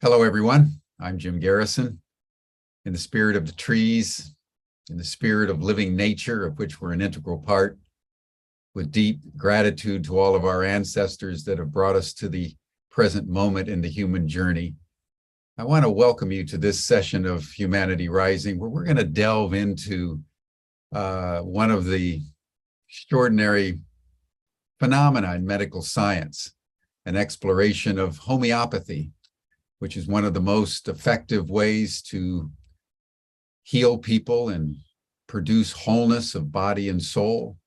Hello, everyone. I'm Jim Garrison. In the spirit of the trees, in the spirit of living nature, of which we're an integral part, with deep gratitude to all of our ancestors that have brought us to the present moment in the human journey, I want to welcome you to this session of Humanity Rising, where we're going to delve into one of the extraordinary phenomena in medical science, an exploration of homeopathy, which is one of the most effective ways to heal people and produce wholeness of body and soul.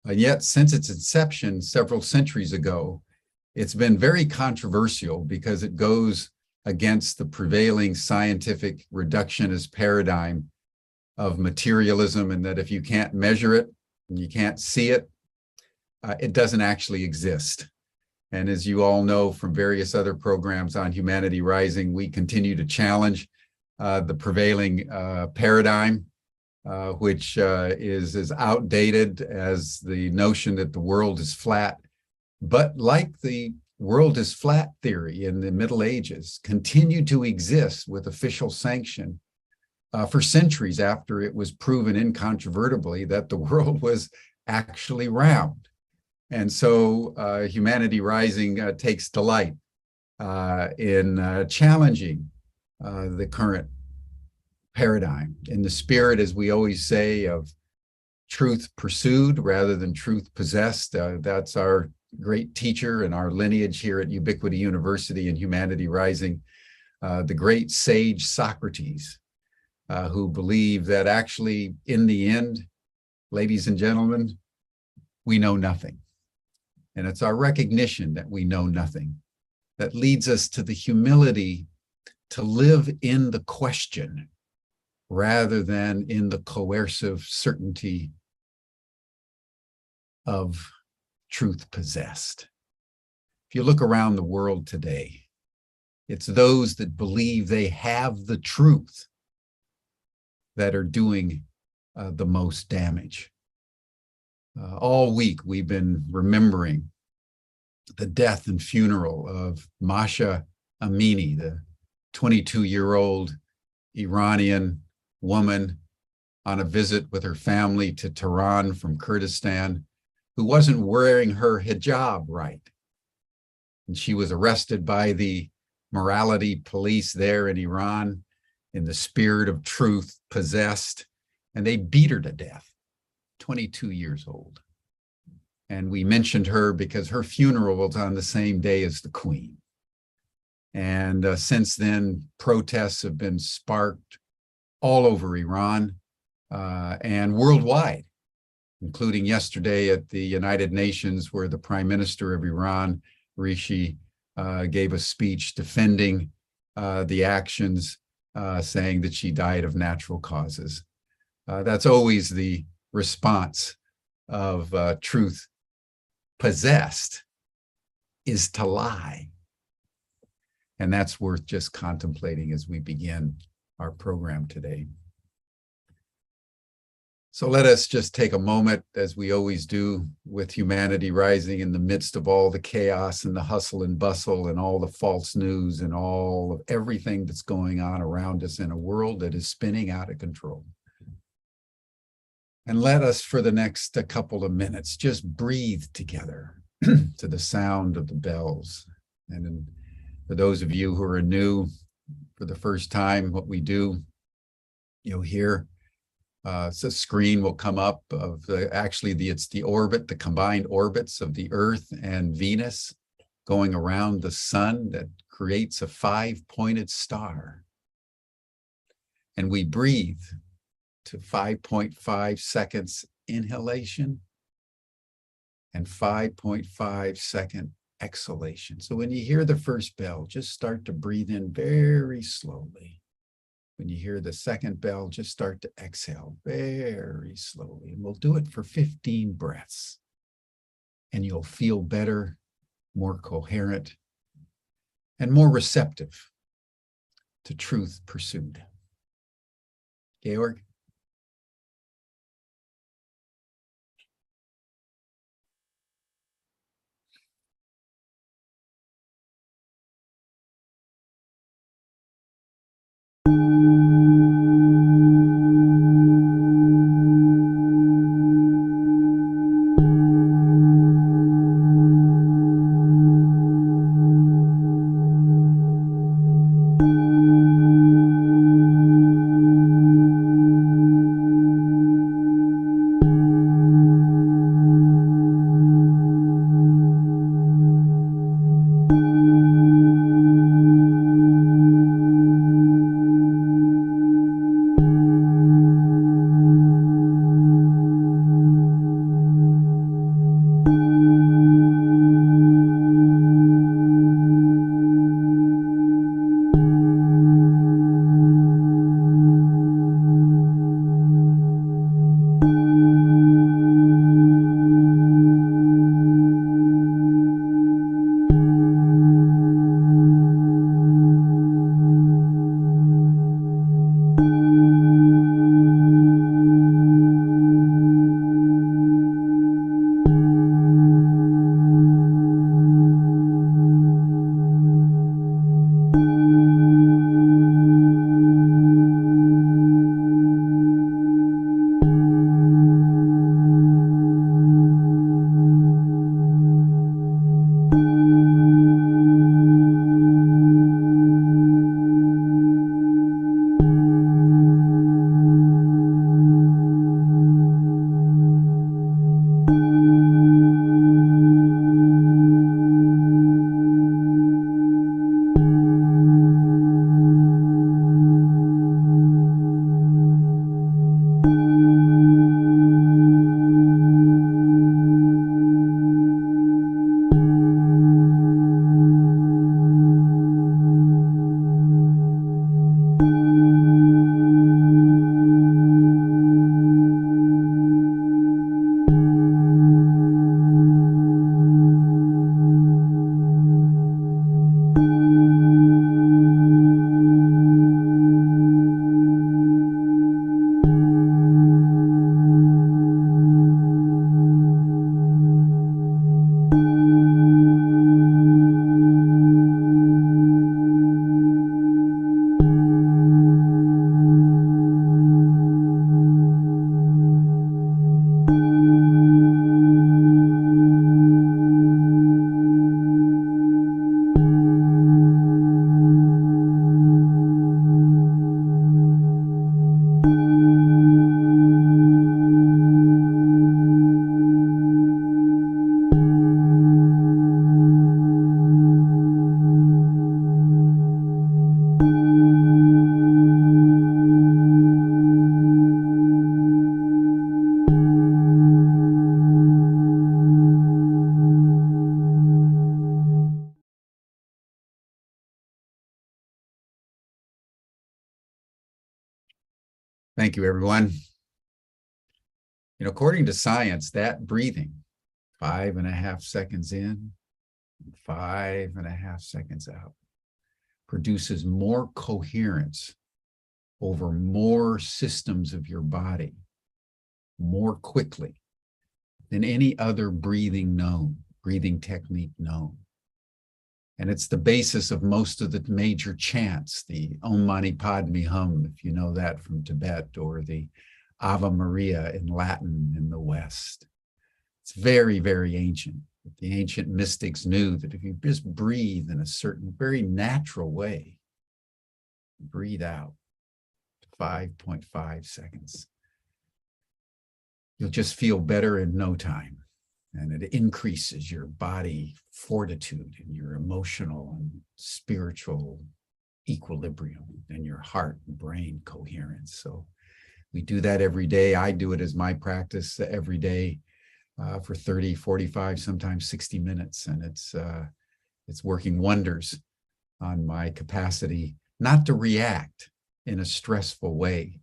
And yet, since its inception several centuries ago, it's been very controversial because it goes against the prevailing scientific reductionist paradigm of materialism, and that if you can't measure it and you can't see it, it doesn't actually exist. And as you all know from various other programs on Humanity Rising, we continue to challenge the prevailing paradigm, which is as outdated as the notion that the world is flat. But like the world is flat theory in the Middle Ages, continued to exist with official sanction for centuries after it was proven incontrovertibly that the world was actually round. And so Humanity Rising takes delight in challenging the current paradigm in the spirit, as we always say, of truth pursued rather than truth possessed. That's our great teacher and our lineage here at Ubiquity University and Humanity Rising, the great sage Socrates, who believed that actually in the end, ladies and gentlemen, we know nothing. And it's our recognition that we know nothing that leads us to the humility to live in the question rather than in the coercive certainty of truth possessed. If you look around the world today, it's those that believe they have the truth that are doing the most damage. All week, we've been remembering the death and funeral of Masha Amini, the 22-year-old Iranian woman on a visit with her family to Tehran from Kurdistan, who wasn't wearing her hijab right. And she was arrested by the morality police there in Iran in the spirit of truth possessed, and they beat her to death. 22 years old. And we mentioned her because her funeral was on the same day as the Queen. And since then, protests have been sparked all over Iran and worldwide, including yesterday at the United Nations, where the Prime Minister of Iran, Rishi, gave a speech defending the actions, saying that she died of natural causes. That's always the response of truth possessed, is to lie. And that's worth just contemplating as we begin our program today. So let us just take a moment, as we always do with Humanity Rising, in the midst of all the chaos and the hustle and bustle and all the false news and all of everything that's going on around us in a world that is spinning out of control. And let us, for the next couple of minutes, just breathe together to the sound of the bells. And for those of you who are new for the first time, what we do, you'll hear so a screen will come up of it's the orbit, the combined orbits of the Earth and Venus going around the sun that creates a 5-pointed star. And we breathe to 5.5 seconds inhalation and 5.5 second exhalation. So when you hear the first bell, just start to breathe in very slowly. When you hear the second bell, just start to exhale very slowly. And we'll do it for 15 breaths. And you'll feel better, more coherent, and more receptive to truth pursued. Georg? Thank you, everyone. According to science, that breathing, 5.5 seconds in, 5.5 seconds out, produces more coherence over more systems of your body more quickly than any other breathing technique known. And it's the basis of most of the major chants, the Om Mani Padme Hum, if you know that from Tibet, or the Ave Maria in Latin in the West. It's very, very ancient. The ancient mystics knew that if you just breathe in a certain, very natural way, breathe out 5.5 seconds, you'll just feel better in no time. And it increases your body fortitude and your emotional and spiritual equilibrium and your heart and brain coherence. So we do that every day. I do it as my practice every day for 30, 45, sometimes 60 minutes. And it's working wonders on my capacity not to react in a stressful way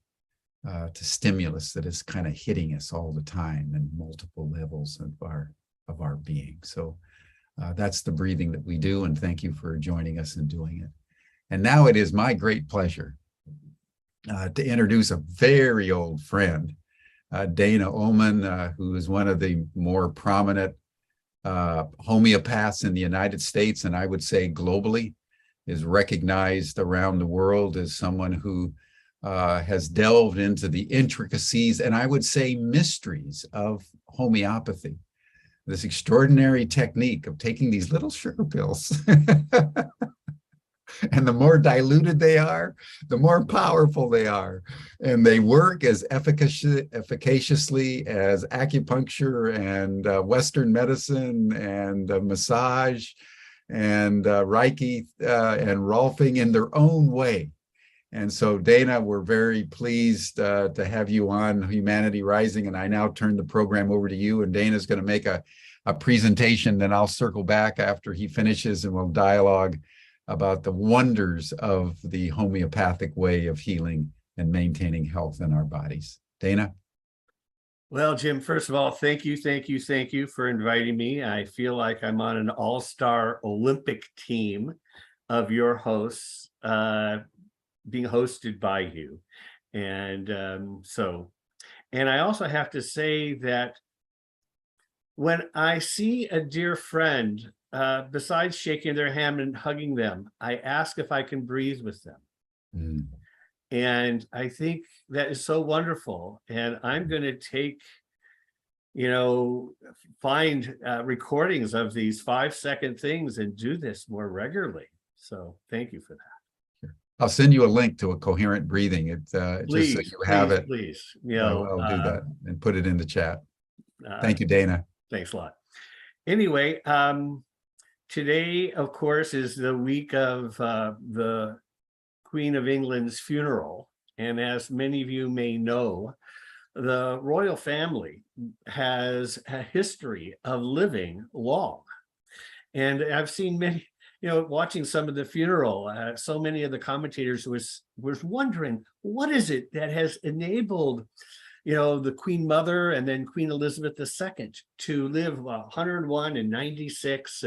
to stimulus that is kind of hitting us all the time in multiple levels of our being. So that's the breathing that we do, and thank you for joining us and doing it. And now it is my great pleasure to introduce a very old friend, Dana Ullman, who is one of the more prominent homeopaths in the United States, and I would say globally, is recognized around the world as someone who has delved into the intricacies and I would say mysteries of homeopathy, this extraordinary technique of taking these little sugar pills. And the more diluted they are, the more powerful they are. And they work as efficaciously as acupuncture and Western medicine and massage and Reiki and Rolfing in their own way. And so, Dana, we're very pleased to have you on Humanity Rising. And I now turn the program over to you. And Dana's going to make a presentation. Then I'll circle back after he finishes and we'll dialogue about the wonders of the homeopathic way of healing and maintaining health in our bodies. Dana? Well, Jim, first of all, thank you for inviting me. I feel like I'm on an all-star Olympic team of your hosts, being hosted by you. And and I also have to say that when I see a dear friend, besides shaking their hand and hugging them, I ask if I can breathe with them. Mm. And I think that is so wonderful. And I'm going to take, find recordings of these 5-second things and do this more regularly. So thank you for that. I'll send you a link to a coherent breathing. Please, just so you have it. Please, I'll do that and put it in the chat. Thank you, Dana. Thanks a lot. Anyway, today, of course, is the week of the Queen of England's funeral. And as many of you may know, the royal family has a history of living long. And I've seen many, watching some of the funeral, so many of the commentators was wondering, what is it that has enabled, the Queen Mother and then Queen Elizabeth II to live 101 and 96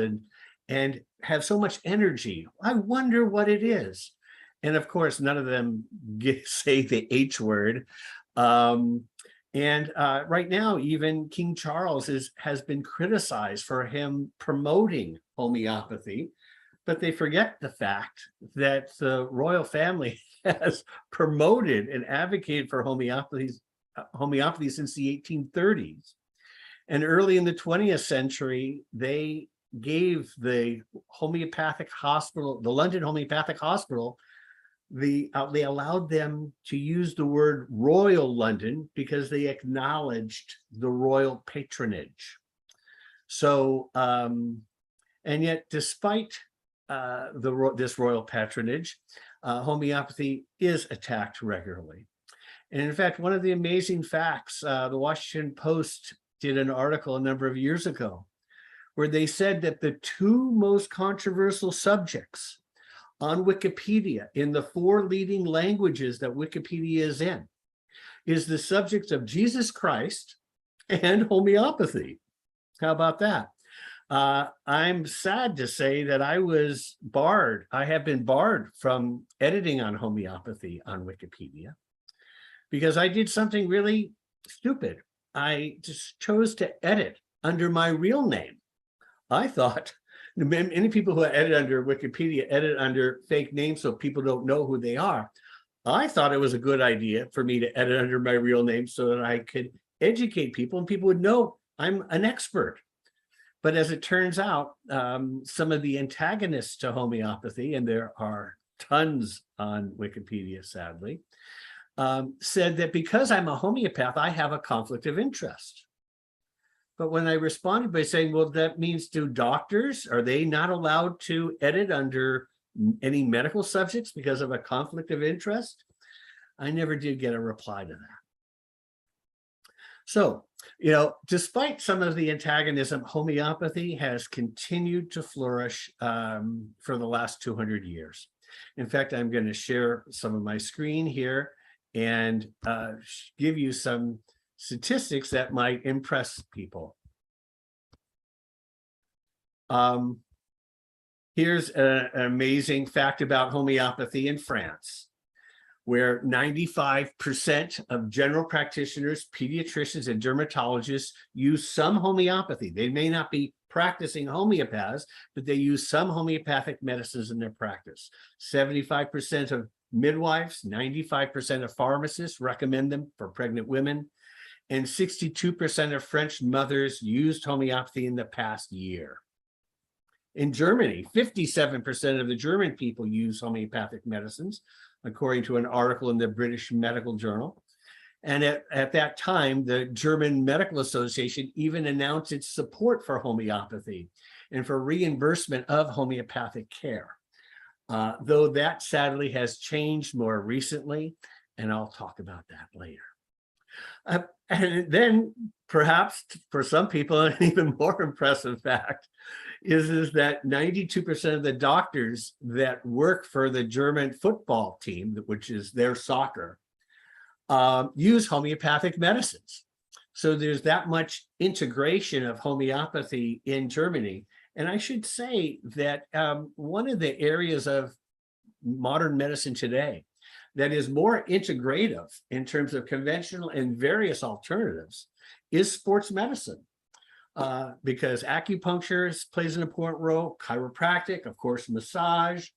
and have so much energy? I wonder what it is. And of course, none of them say the H word. Right now, even King Charles has been criticized for him promoting homeopathy, but they forget the fact that the royal family has promoted and advocated for homeopathy since the 1830s. And early in the 20th century, they gave the homeopathic hospital, the London Homeopathic Hospital, they allowed them to use the word Royal London because they acknowledged the royal patronage. So, and yet despite this royal patronage, homeopathy is attacked regularly. And in fact, one of the amazing facts, the Washington Post did an article a number of years ago where they said that the two most controversial subjects on Wikipedia in the 4 leading languages that Wikipedia is in is the subject of Jesus Christ and homeopathy. How about that? I'm sad to say that I have been barred from editing on homeopathy on Wikipedia because I did something really stupid. I just chose to edit under my real name. I thought many people who edit under Wikipedia edit under fake names so people don't know who they are. I thought it was a good idea for me to edit under my real name so that I could educate people and people would know I'm an expert. But as it turns out, some of the antagonists to homeopathy, and there are tons on Wikipedia, sadly, said that because I'm a homeopath, I have a conflict of interest. But when I responded by saying, well, that means do doctors, are they not allowed to edit under any medical subjects because of a conflict of interest? I never did get a reply to that. So, despite some of the antagonism, homeopathy has continued to flourish for the last 200 years. In fact, I'm going to share some of my screen here and give you some statistics that might impress people. Here's an amazing fact about homeopathy in France, where 95% of general practitioners, pediatricians, and dermatologists use some homeopathy. They may not be practicing homeopaths, but they use some homeopathic medicines in their practice. 75% of midwives, 95% of pharmacists recommend them for pregnant women, and 62% of French mothers used homeopathy in the past year. In Germany, 57% of the German people use homeopathic medicines, according to an article in the British Medical Journal. And at that time, the German Medical Association even announced its support for homeopathy and for reimbursement of homeopathic care. Though that sadly has changed more recently, and I'll talk about that later. And then perhaps for some people, an even more impressive fact is that 92% of the doctors that work for the German football team, which is their soccer, use homeopathic medicines. So there's that much integration of homeopathy in Germany. And I should say that one of the areas of modern medicine today that is more integrative in terms of conventional and various alternatives is sports medicine. Because acupuncture plays an important role, chiropractic, of course, massage.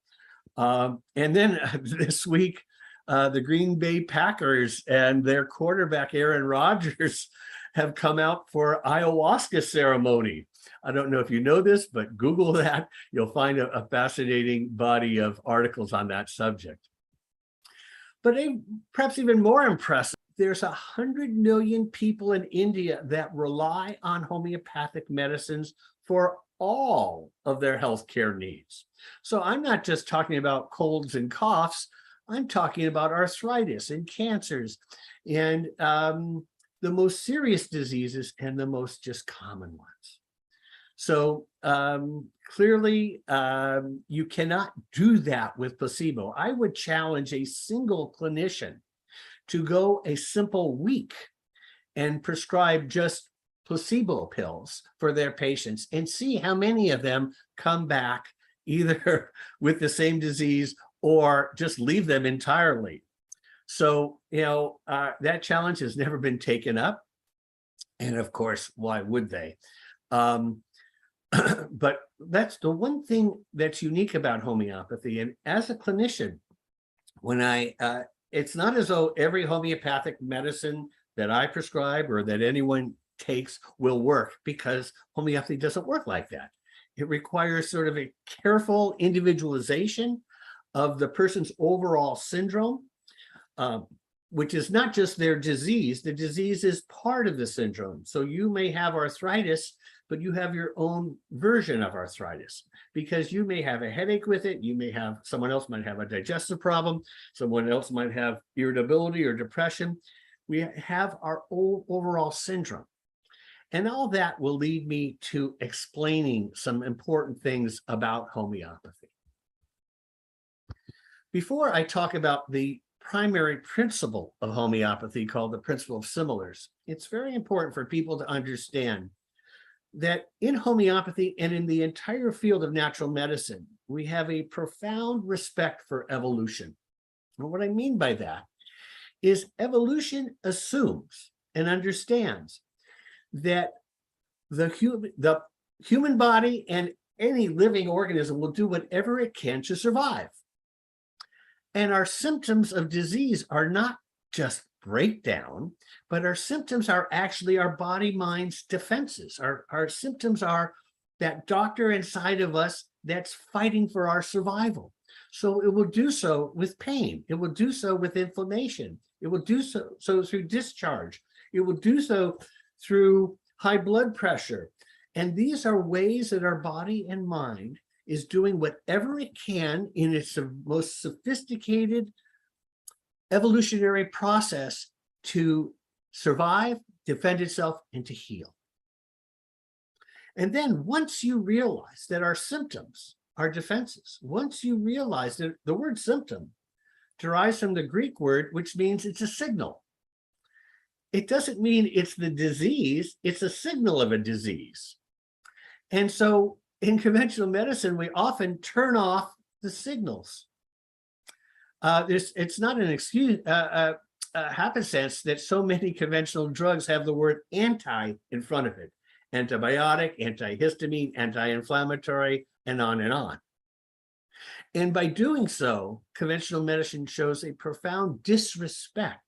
And then this week, the Green Bay Packers and their quarterback, Aaron Rodgers, have come out for ayahuasca ceremony. I don't know if you know this, but Google that. You'll find a fascinating body of articles on that subject. But perhaps even more impressive, there's 100 million people in India that rely on homeopathic medicines for all of their healthcare needs. So I'm not just talking about colds and coughs, I'm talking about arthritis and cancers and the most serious diseases and the most just common ones. So clearly, you cannot do that with placebo. I would challenge a single clinician to go a simple week and prescribe just placebo pills for their patients and see how many of them come back either with the same disease or just leave them entirely. So, that challenge has never been taken up. And of course, why would they? But that's the one thing that's unique about homeopathy. And as a clinician, when it's not as though every homeopathic medicine that I prescribe or that anyone takes will work, because homeopathy doesn't work like that. It requires sort of a careful individualization of the person's overall syndrome, which is not just their disease. The disease is part of the syndrome. So you may have arthritis, but you have your own version of arthritis, because you may have a headache with it. You may have, someone else might have a digestive problem. Someone else might have irritability or depression. We have our own overall syndrome. And all that will lead me to explaining some important things about homeopathy. Before I talk about the primary principle of homeopathy, called the principle of similars, it's very important for people to understand that in homeopathy and in the entire field of natural medicine, we have a profound respect for evolution. And what I mean by that is evolution assumes and understands that the human body and any living organism will do whatever it can to survive. And our symptoms of disease are not just breakdown, but our symptoms are actually our body-mind's defenses. Our symptoms are that doctor inside of us that's fighting for our survival. So it will do so with pain. It will do so with inflammation. It will do so through discharge. It will do so through high blood pressure. And these are ways that our body and mind is doing whatever it can in its most sophisticated evolutionary process to survive, defend itself, and to heal. And then once you realize that our symptoms are defenses, once you realize that the word symptom derives from the Greek word, which means it's a signal. It doesn't mean it's the disease, it's a signal of a disease. And so in conventional medicine, we often turn off the signals. It's not an excuse, happenstance that so many conventional drugs have the word anti in front of it. Antibiotic, antihistamine, anti-inflammatory, and on and on. And by doing so, conventional medicine shows a profound disrespect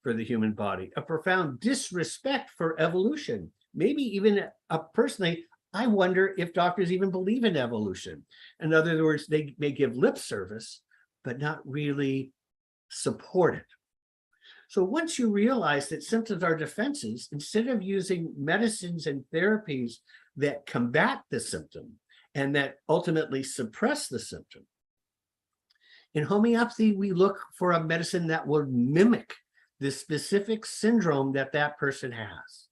for the human body, a profound disrespect for evolution. Maybe even personally, I wonder if doctors even believe in evolution. In other words, they may give lip service, but not really support it. So once you realize that symptoms are defenses, instead of using medicines and therapies that combat the symptom and that ultimately suppress the symptom, in homeopathy, we look for a medicine that will mimic the specific syndrome that that person has.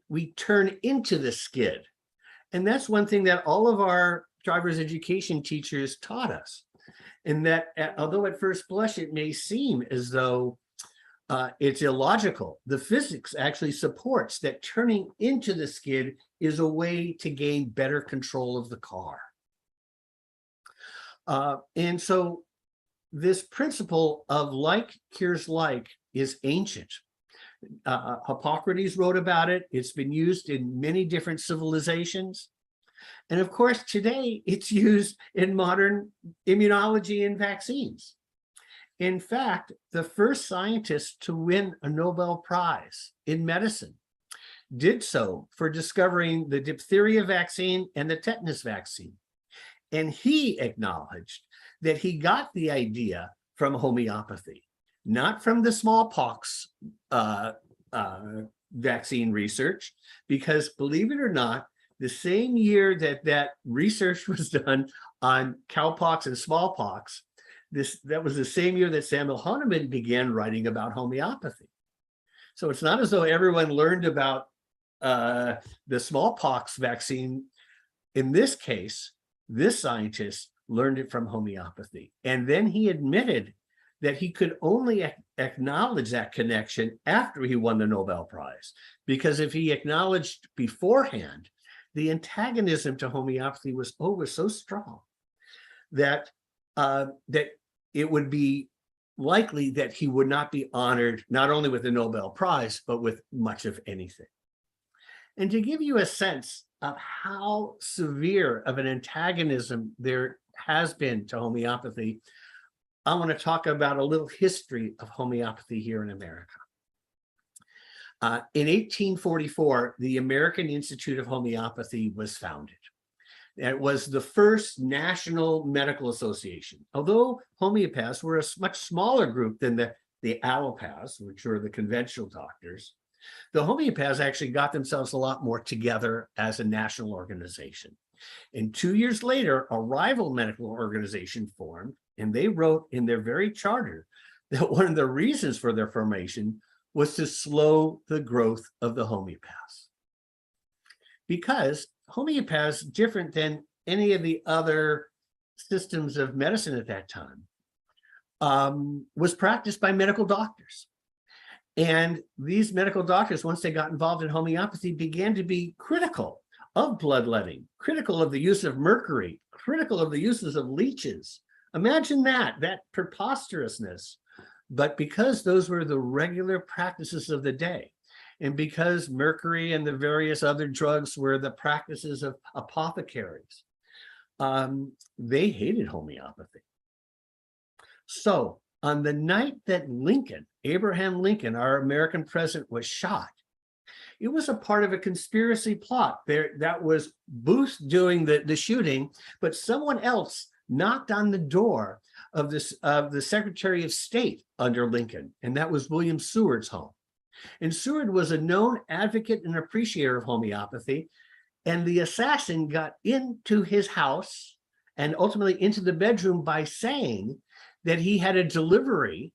We turn into the skid. And that's one thing that all of our driver's education teachers taught us. And that although at first blush, it may seem as though it's illogical, the physics actually supports that turning into the skid is a way to gain better control of the car. And so this principle of like cures like is ancient. Hippocrates wrote about it. It's been used in many different civilizations. And of course, today it's used in modern immunology and vaccines. In fact, the first scientist to win a Nobel Prize in medicine did so for discovering the diphtheria vaccine and the tetanus vaccine. And he acknowledged that he got the idea from homeopathy, not from the smallpox vaccine research, because believe it or not, the same year that research was done on cowpox and smallpox, that was the same year that Samuel Hahnemann began writing about homeopathy. So it's not as though everyone learned about the smallpox vaccine. In this case, this scientist learned it from homeopathy. And then he admitted that he could only acknowledge that connection after he won the Nobel Prize. Because if he acknowledged beforehand, the antagonism to homeopathy was so strong that that it would be likely that he would not be honored not only with the Nobel Prize, but with much of anything. And to give you a sense of how severe of an antagonism there has been to homeopathy, I want to talk about a little history of homeopathy here in America. In 1844, the American Institute of Homeopathy was founded. It was the first national medical association. Although homeopaths were a much smaller group than the allopaths, which were the conventional doctors, the homeopaths actually got themselves a lot more together as a national organization. And 2 years later, a rival medical organization formed, and they wrote in their very charter that one of the reasons for their formation was to slow the growth of the homeopaths. Because homeopaths, different than any of the other systems of medicine at that time, was practiced by medical doctors. And these medical doctors, once they got involved in homeopathy, began to be critical of bloodletting, critical of the use of mercury, critical of the uses of leeches. Imagine that preposterousness. But because those were the regular practices of the day, and because mercury and the various other drugs were the practices of apothecaries, they hated homeopathy. So on the night that Abraham Lincoln, our American president, was shot, it was a part of a conspiracy plot that was Booth doing the shooting, but someone else knocked on the door of the Secretary of State under Lincoln, and that was William Seward's home. And Seward was a known advocate and appreciator of homeopathy, and the assassin got into his house and ultimately into the bedroom by saying that he had a delivery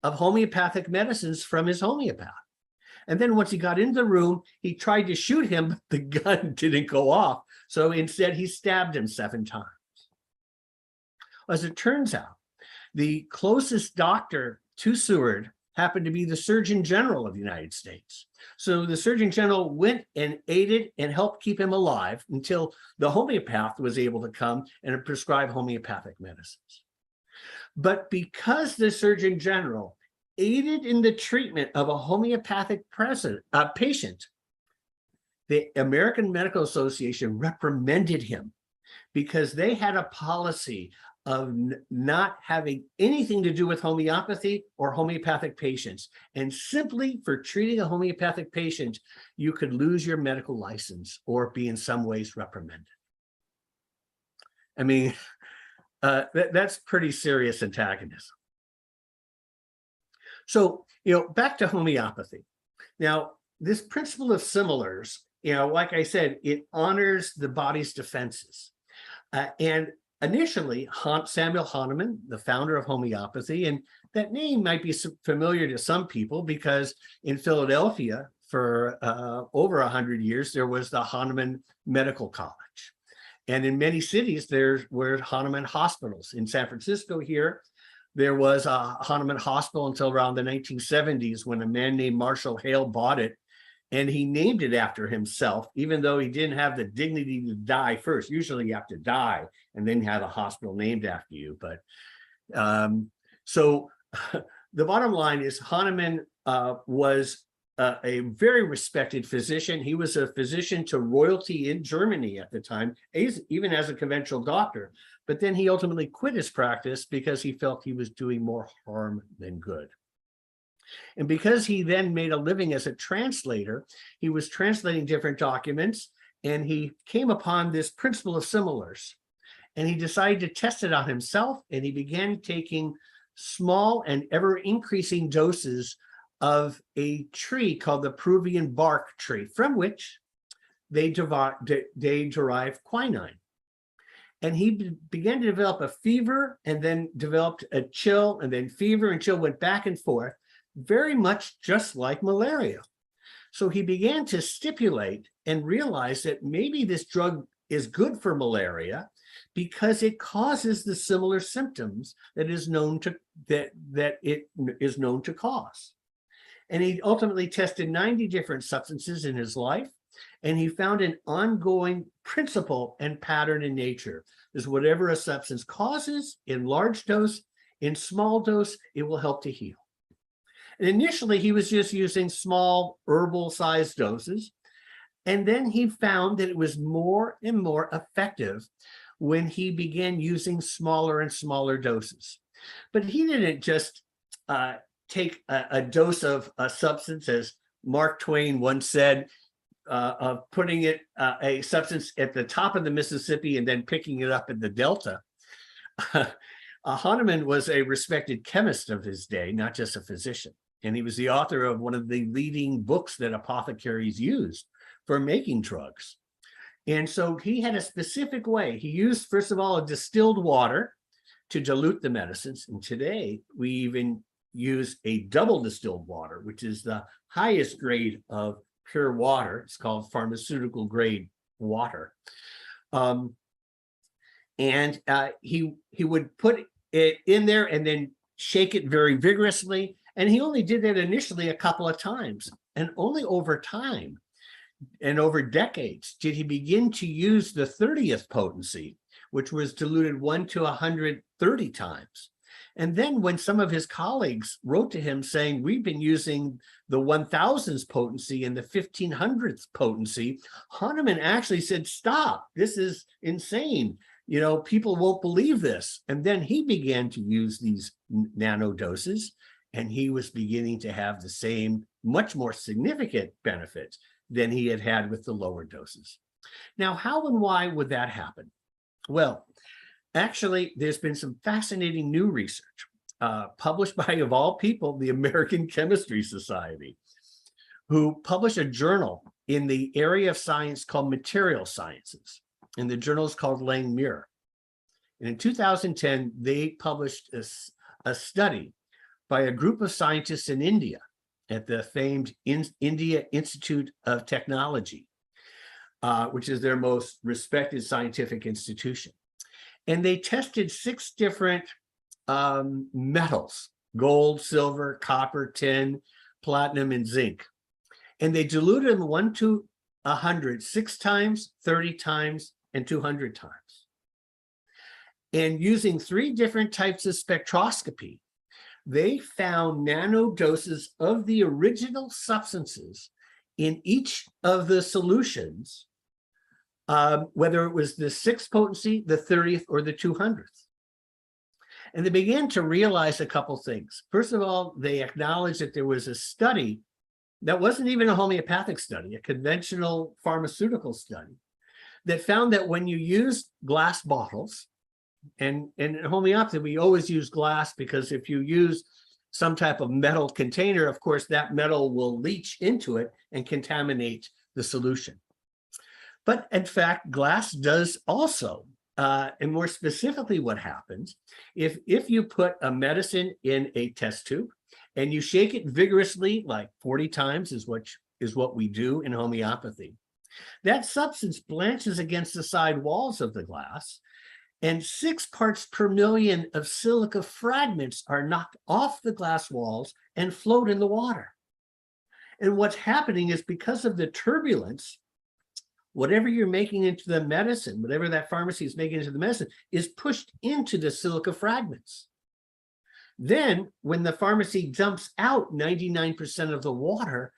of homeopathic medicines from his homeopath. And then once he got into the room, he tried to shoot him, but the gun didn't go off. So instead, he stabbed him 7 times. As it turns out, the closest doctor to Seward happened to be the Surgeon General of the United States. So the Surgeon General went and aided and helped keep him alive until the homeopath was able to come and prescribe homeopathic medicines. But because the Surgeon General aided in the treatment of a homeopathic patient, the American Medical Association reprimanded him because they had a policy of not having anything to do with homeopathy or homeopathic patients. And simply for treating a homeopathic patient, you could lose your medical license or be in some ways reprimanded. I mean, that's pretty serious antagonism. So, back to homeopathy. Now, this principle of similars, like I said, it honors the body's defenses. And initially, Samuel Hahnemann, the founder of homeopathy, and that name might be familiar to some people because in Philadelphia for over 100 years, there was the Hahnemann Medical College. And in many cities, there were Hahnemann hospitals. In San Francisco here, there was a Hahnemann hospital until around the 1970s when a man named Marshall Hale bought it, and he named it after himself, even though he didn't have the dignity to die first. Usually you have to die and then have a hospital named after you. But so the bottom line is Hahnemann was a very respected physician. He was a physician to royalty in Germany at the time, even as a conventional doctor. But then he ultimately quit his practice because he felt he was doing more harm than good. And because he then made a living as a translator, he was translating different documents, and he came upon this principle of similars. And he decided to test it on himself, and he began taking small and ever-increasing doses of a tree called the Peruvian bark tree, from which they derive quinine. And he began to develop a fever, and then developed a chill, and then fever and chill, went back and forth. very much just like malaria. So he began to stipulate and realize that maybe this drug is good for malaria because it causes the similar symptoms that it is known to cause. And he ultimately tested 90 different substances in his life, and he found an ongoing principle and pattern in nature. Is whatever a substance causes in large dose, in small dose, it will help to heal. And initially, he was just using small herbal-sized doses, and then he found that it was more and more effective when he began using smaller and smaller doses. But he didn't just take a dose of a substance, as Mark Twain once said, of putting it a substance at the top of the Mississippi and then picking it up in the Delta. Hahnemann was a respected chemist of his day, not just a physician. And he was the author of one of the leading books that apothecaries used for making drugs. And so he had a specific way. He used, first of all, a distilled water to dilute the medicines. And today we even use a double distilled water, which is the highest grade of pure water. It's called pharmaceutical grade water. He would put it in there and then shake it very vigorously. And he only did that initially a couple of times. And only over time and over decades did he begin to use the 30th potency, which was diluted 1 to 130 times. And then when some of his colleagues wrote to him saying, we've been using the 1000th potency and the 1500th potency, Hahnemann actually said, stop, this is insane. You know, people won't believe this. And then he began to use these nanodoses, and he was beginning to have the same, much more significant benefits than he had had with the lower doses. Now, how and why would that happen? Well, actually, there's been some fascinating new research published by, of all people, the American Chemistry Society, who published a journal in the area of science called material sciences. And the journal is called Langmuir. And in 2010, they published a study by a group of scientists in India at the famed India Institute of Technology, which is their most respected scientific institution. And they tested 6 different metals: gold, silver, copper, tin, platinum, and zinc. And they diluted them 1 to 100, 6 times, 30 times, and 200 times. And using 3 different types of spectroscopy, they found nanodoses of the original substances in each of the solutions, whether it was the 6th potency, the 30th, or the 200th. And they began to realize a couple things. First of all, they acknowledged that there was a study that wasn't even a homeopathic study, a conventional pharmaceutical study, that found that when you use glass bottles, and in homeopathy, we always use glass because if you use some type of metal container, of course, that metal will leach into it and contaminate the solution. But in fact, glass does also, and more specifically what happens, if you put a medicine in a test tube and you shake it vigorously, like 40 times is what we do in homeopathy, that substance blanches against the side walls of the glass, and 6 parts per million of silica fragments are knocked off the glass walls and float in the water. And what's happening is, because of the turbulence, whatever you're making into the medicine, whatever that pharmacy is making into the medicine, is pushed into the silica fragments. Then, when the pharmacy dumps out 99% of the water,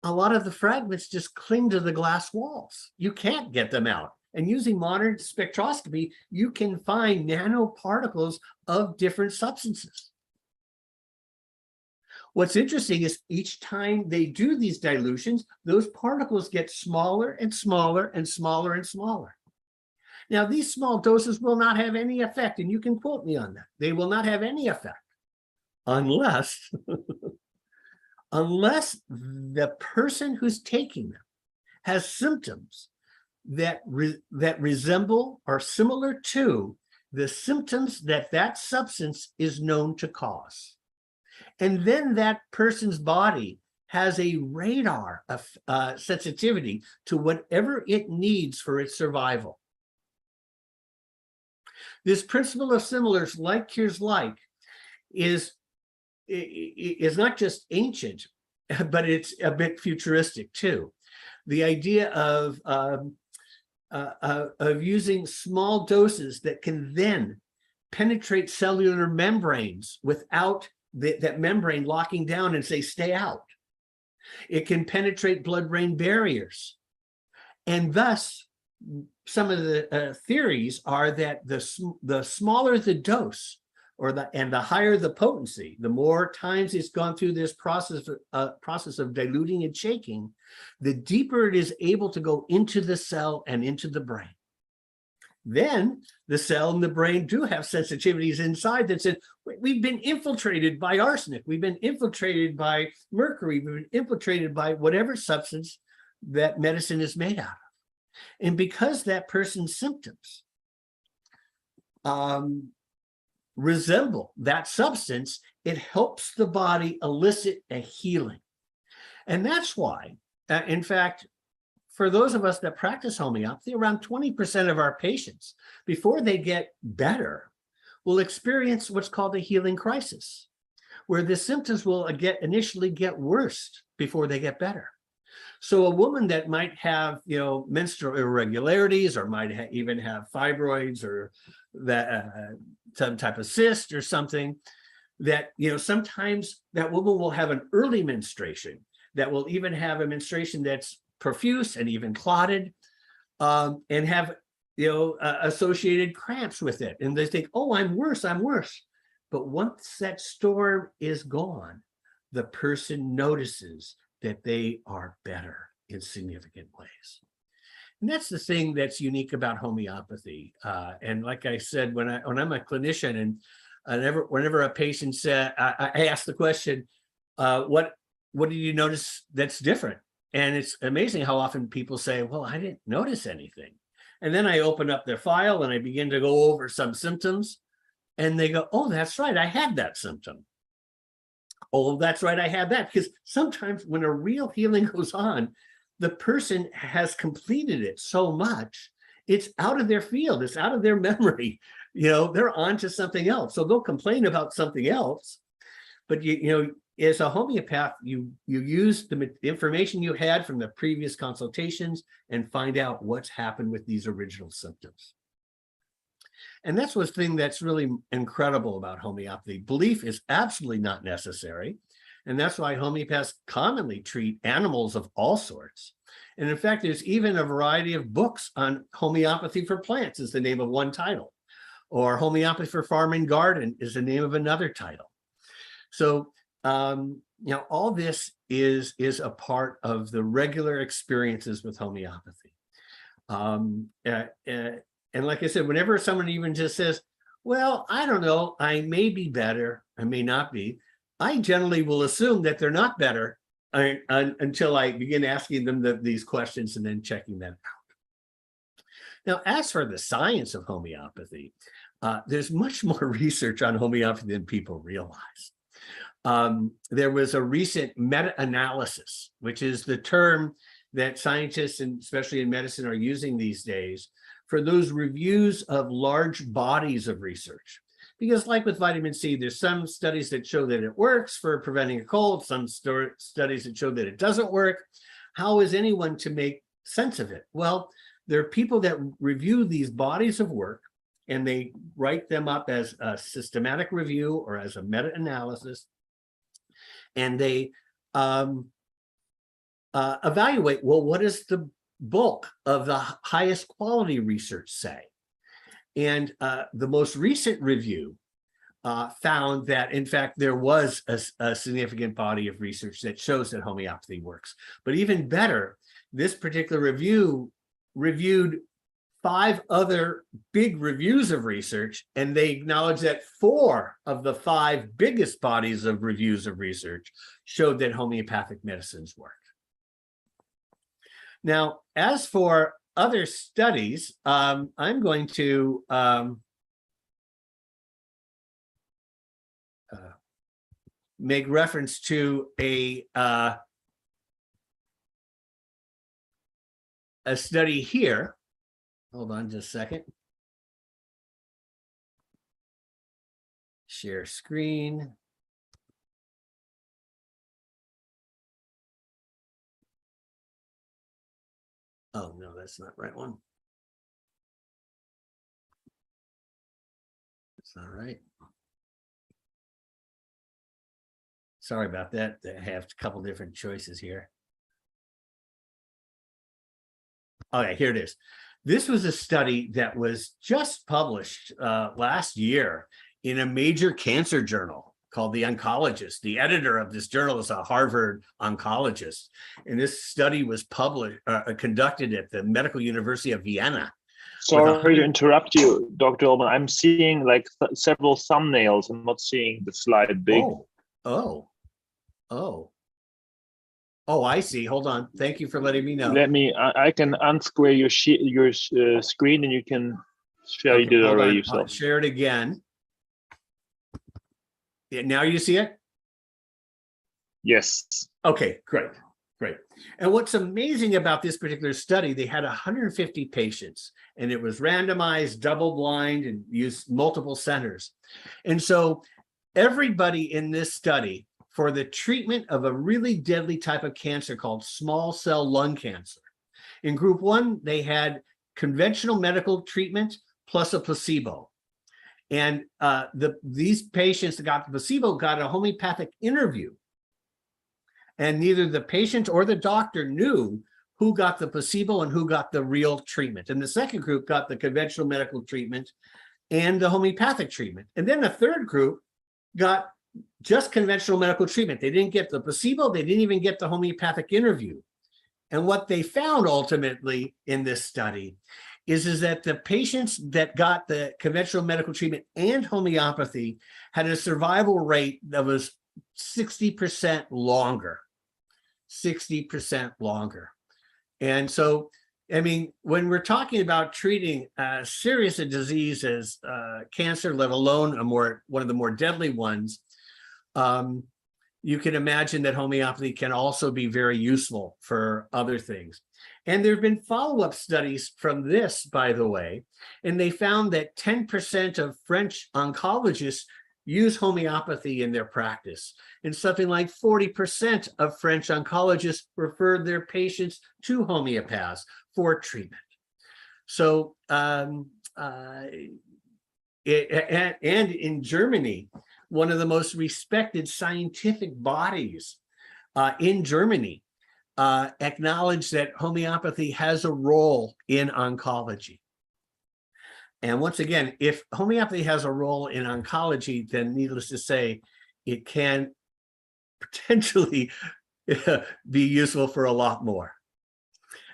a lot of the fragments just cling to the glass walls. You can't get them out. And using modern spectroscopy, you can find nanoparticles of different substances. What's interesting is each time they do these dilutions, those particles get smaller and smaller and smaller and smaller. Now, these small doses will not have any effect, and you can quote me on that. They will not have any effect unless, unless the person who's taking them has symptoms that resemble or similar to the symptoms that that substance is known to cause. And then that person's body has a radar of sensitivity to whatever it needs for its survival. This principle of similars, like cures like, is not just ancient, but it's a bit futuristic too. The idea of using small doses that can then penetrate cellular membranes without that membrane locking down and say, stay out. It can penetrate blood-brain barriers. And thus, some of the theories are that the smaller the dose, and the higher the potency, the more times it's gone through this process of diluting and shaking, the deeper it is able to go into the cell and into the brain. Then the cell and the brain do have sensitivities inside that said, we've been infiltrated by arsenic, we've been infiltrated by mercury, we've been infiltrated by whatever substance that medicine is made out of. And because that person's symptoms resemble that substance, it helps the body elicit a healing. And that's why, in fact, for those of us that practice homeopathy, around 20% of our patients, before they get better, will experience what's called a healing crisis, where the symptoms will initially get worse before they get better. So a woman that might have, menstrual irregularities, or might even have fibroids, or that some type of cyst or something, that sometimes that woman will have an early menstruation, that will even have a menstruation that's profuse and even clotted, and have associated cramps with it, and they think, oh, I'm worse. But once that storm is gone, the person notices that they are better in significant ways. And that's the thing that's unique about homeopathy. And like I said, when I'm a clinician, and whenever a patient said, I ask the question, what do you notice that's different? And it's amazing how often people say, well, I didn't notice anything. And then I open up their file and I begin to go over some symptoms, and they go, oh, that's right, I had that symptom. Oh, that's right, I had that. Because sometimes when a real healing goes on, the person has completed it so much, it's out of their field, it's out of their memory. They're on to something else. So they'll complain about something else, but as a homeopath, you use the information you had from the previous consultations and find out what's happened with these original symptoms. And that's one thing that's really incredible about homeopathy. Belief is absolutely not necessary. And that's why homeopaths commonly treat animals of all sorts. And in fact, there's even a variety of books on homeopathy for plants is the name of one title, or homeopathy for farm and garden is the name of another title. So all this is a part of the regular experiences with homeopathy. And like I said, whenever someone even just says, well, I don't know, I may be better, I may not be, I generally will assume that they're not better until I begin asking them these questions and then checking them out. Now, as for the science of homeopathy, there's much more research on homeopathy than people realize. There was a recent meta-analysis, which is the term that scientists, and especially in medicine, are using these days for those reviews of large bodies of research. Because like with vitamin C, there's some studies that show that it works for preventing a cold, some studies that show that it doesn't work. How is anyone to make sense of it? Well, there are people that review these bodies of work, and they write them up as a systematic review or as a meta-analysis. And they evaluate, well, what does the bulk of the highest quality research say? And the most recent review found that, in fact, there was a significant body of research that shows that homeopathy works. But even better, this particular review reviewed 5 other big reviews of research, and they acknowledge that 4 of the 5 biggest bodies of reviews of research showed that homeopathic medicines work. Now, as for other studies, I'm going to make reference to a study here. Hold on just a second. Share screen. Oh, no, that's not the right one. That's not right. Sorry about that. I have a couple different choices here. Okay, here it is. This was a study that was just published last year in a major cancer journal called The Oncologist. The editor of this journal is a Harvard oncologist. And this study was conducted at the Medical University of Vienna. Sorry to interrupt you, Dr. Ullman. I'm seeing like several thumbnails. I'm not seeing the slide big. Oh, I see. Hold on. Thank you for letting me know. I can unsquare your screen and you can share it already yourself. I'll share it again. Yeah, now you see it? Yes. Okay, great. And what's amazing about this particular study, they had 150 patients and it was randomized, double blind, and used multiple centers. And so everybody in this study, for the treatment of a really deadly type of cancer called small cell lung cancer. In group 1, they had conventional medical treatment plus a placebo. And these patients that got the placebo got a homeopathic interview. And neither the patient or the doctor knew who got the placebo and who got the real treatment. And the second group got the conventional medical treatment and the homeopathic treatment. And then the third group got just conventional medical treatment. They didn't get the placebo. They didn't even get the homeopathic interview. And what they found ultimately in this study is that the patients that got the conventional medical treatment and homeopathy had a survival rate that was 60% longer. 60% longer. And so, I mean, when we're talking about treating serious a disease as cancer, let alone one of the more deadly ones, you can imagine that homeopathy can also be very useful for other things. And there have been follow-up studies from this, by the way, and they found that 10% of French oncologists use homeopathy in their practice, and something like 40% of French oncologists referred their patients to homeopaths for treatment. So, and in Germany, one of the most respected scientific bodies in Germany acknowledged that homeopathy has a role in oncology. And once again, if homeopathy has a role in oncology, then needless to say, it can potentially be useful for a lot more.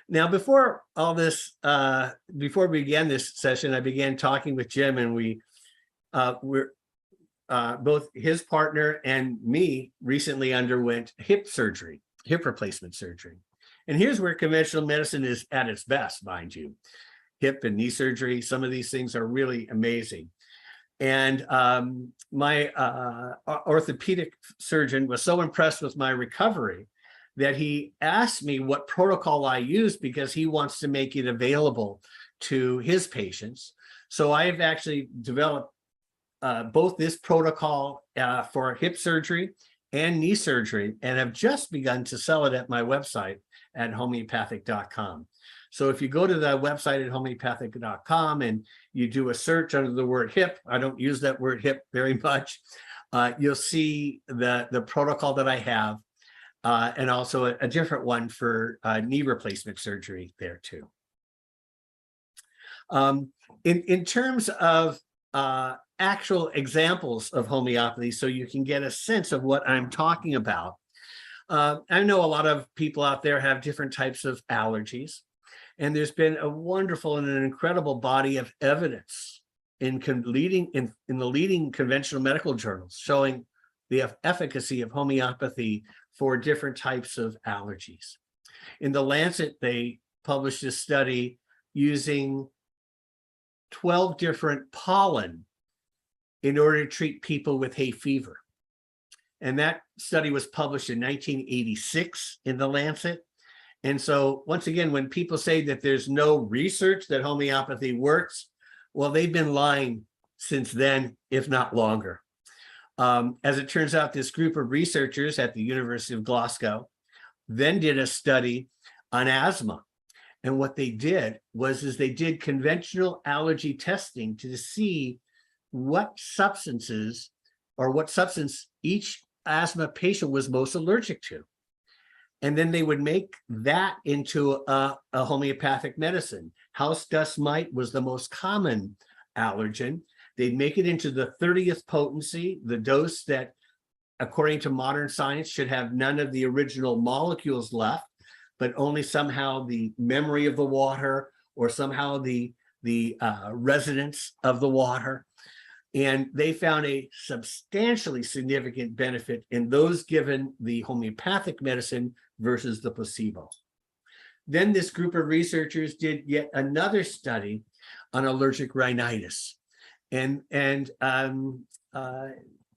Now, before all this, before we began this session, I began talking with Jim, and we're both his partner and me recently underwent hip replacement surgery. And here's where conventional medicine is at its best, mind you. Hip and knee surgery, some of these things are really amazing. And my orthopedic surgeon was so impressed with my recovery that he asked me what protocol I use, because he wants to make it available to his patients. So I've actually developed both this protocol for hip surgery and knee surgery, and have just begun to sell it at my website at homeopathic.com. So if you go to the website at homeopathic.com and you do a search under the word hip, I don't use that word hip very much, you'll see the protocol that I have, and also a different one for knee replacement surgery there too. In terms of actual examples of homeopathy, so you can get a sense of what I'm talking about, I know a lot of people out there have different types of allergies. And there's been a wonderful and an incredible body of evidence in the leading conventional medical journals showing the efficacy of homeopathy for different types of allergies. In the Lancet, they published a study using 12 different pollen in order to treat people with hay fever. And that study was published in 1986 in the Lancet. And so once again, when people say that there's no research that homeopathy works, well, they've been lying since then, if not longer. As it turns out, this group of researchers at the University of Glasgow then did a study on asthma. And what they did was they did conventional allergy testing to see what substances or what substance each asthma patient was most allergic to. And then they would make that into a homeopathic medicine. House dust mite was the most common allergen. They'd make it into the 30th potency, the dose that, according to modern science, should have none of the original molecules left, but only somehow the memory of the water or somehow the residence of the water. And they found a substantially significant benefit in those given the homeopathic medicine versus the placebo. Then this group of researchers did yet another study on allergic rhinitis. And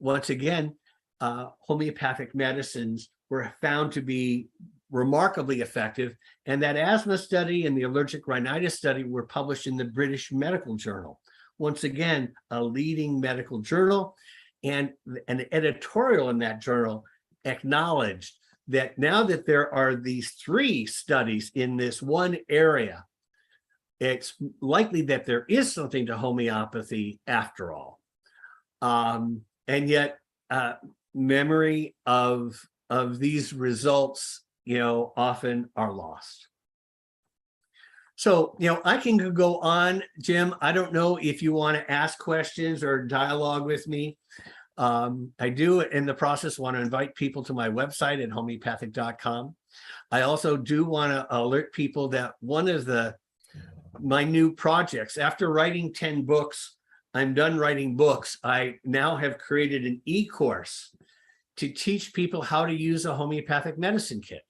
once again, homeopathic medicines were found to be remarkably effective. And that asthma study and the allergic rhinitis study were published in the British Medical Journal. Once again, a leading medical journal, and an editorial in that journal acknowledged that now that there are these 3 studies in this one area, it's likely that there is something to homeopathy after all. And yet memory of these results, often are lost. So, I can go on, Jim. I don't know if you want to ask questions or dialogue with me. I do, in the process, want to invite people to my website at homeopathic.com. I also do want to alert people that one of my new projects, after writing 10 books, I'm done writing books. I now have created an e-course to teach people how to use a homeopathic medicine kit.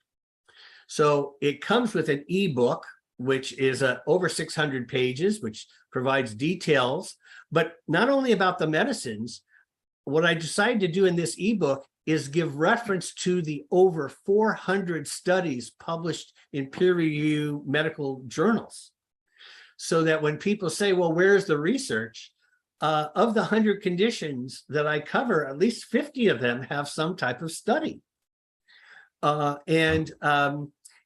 So it comes with an ebook, which is over 600 pages, which provides details, but not only about the medicines. What I decided to do in this ebook is give reference to the over 400 studies published in peer-reviewed medical journals, so that when people say, well, where's the research? Of the 100 conditions that I cover, at least 50 of them have some type of study. And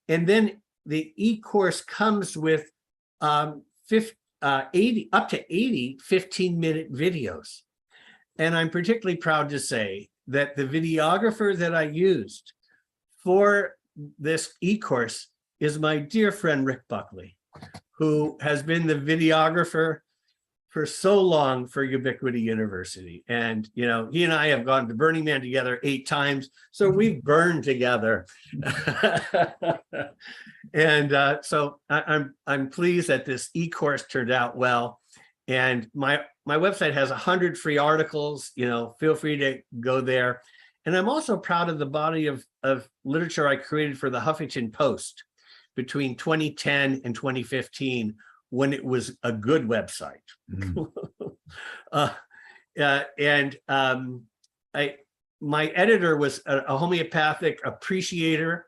then the e-course comes with 80 up to 80 15-minute videos. And I'm particularly proud to say that the videographer that I used for this e-course is my dear friend, Rick Buckley, who has been the videographer for so long for Ubiquity University. And, he and I have gone to Burning Man together 8 times. So we've burned together. And so I'm pleased that this e-course turned out well. And my website has 100 free articles, feel free to go there. And I'm also proud of the body of literature I created for the Huffington Post between 2010 and 2015, when it was a good website. My editor was a homeopathic appreciator,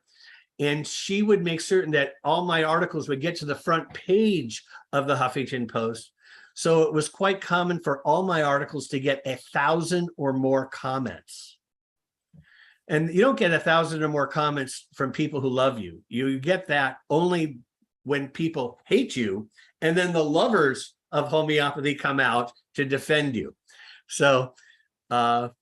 and she would make certain that all my articles would get to the front page of the Huffington Post. So it was quite common for all my articles to get 1,000 or more comments. And you don't get 1,000 or more comments from people who love you. You get that only when people hate you, and then the lovers of homeopathy come out to defend you. So, well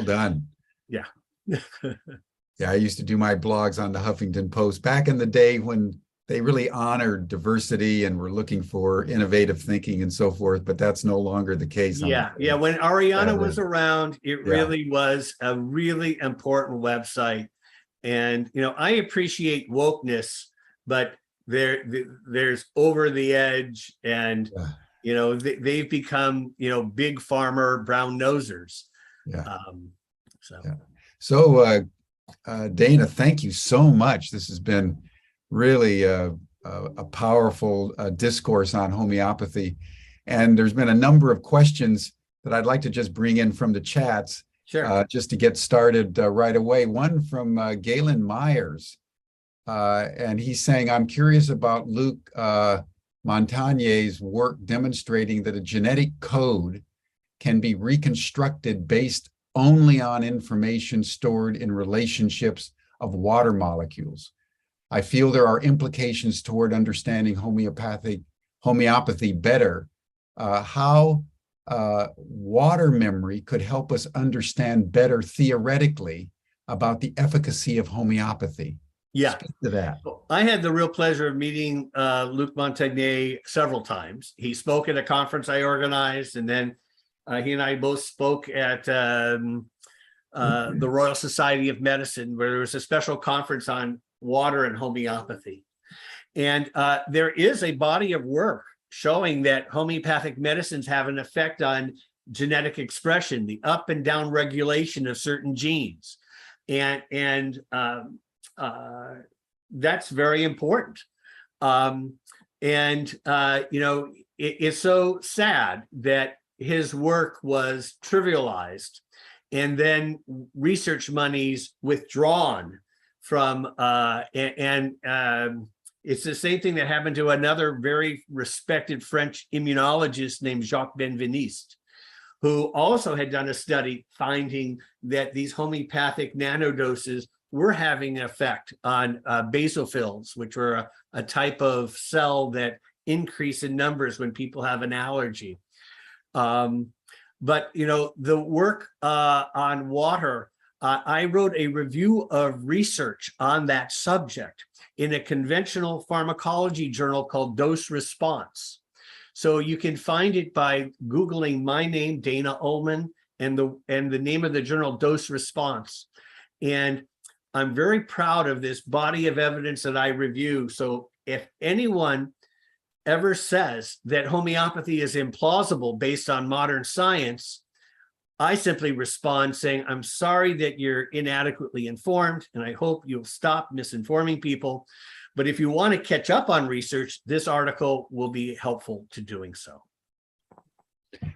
done. Yeah. Yeah, I used to do my blogs on the Huffington Post back in the day when they really honored diversity and were looking for innovative thinking and so forth, but that's no longer the case. Yeah. When Ariana was around, it really was a really important website. And, I appreciate wokeness, but there's over the edge, and, they've become, big farmer brown nosers. Yeah. So, Dana, thank you so much. This has been really a powerful discourse on homeopathy. And there's been a number of questions that I'd like to just bring in from the chats. Sure. just to get started right away. One from Galen Myers, and he's saying, I'm curious about Luc Montagnier's work demonstrating that a genetic code can be reconstructed based only on information stored in relationships of water molecules. I feel there are implications toward understanding homeopathy better. How water memory could help us understand better theoretically about the efficacy of homeopathy. Yeah. Speak to that. I had the real pleasure of meeting Luc Montagnier several times. He spoke at a conference I organized, and then he and I both spoke at the Royal Society of Medicine, where there was a special conference on water and homeopathy. And there is a body of work showing that homeopathic medicines have an effect on genetic expression, the up and down regulation of certain genes. And that's very important. It's so sad that his work was trivialized and then research monies withdrawn from, it's the same thing that happened to another very respected French immunologist named Jacques Benveniste, who also had done a study finding that these homeopathic nanodoses were having an effect on basophils, which were a type of cell that increase in numbers when people have an allergy. But the work on water, I wrote a review of research on that subject in a conventional pharmacology journal called Dose Response. So you can find it by Googling my name, Dana Ullman, and the name of the journal, Dose Response. And I'm very proud of this body of evidence that I review. So if anyone ever says that homeopathy is implausible based on modern science, I simply respond saying, I'm sorry that you're inadequately informed, and I hope you'll stop misinforming people. But if you want to catch up on research, this article will be helpful to doing so.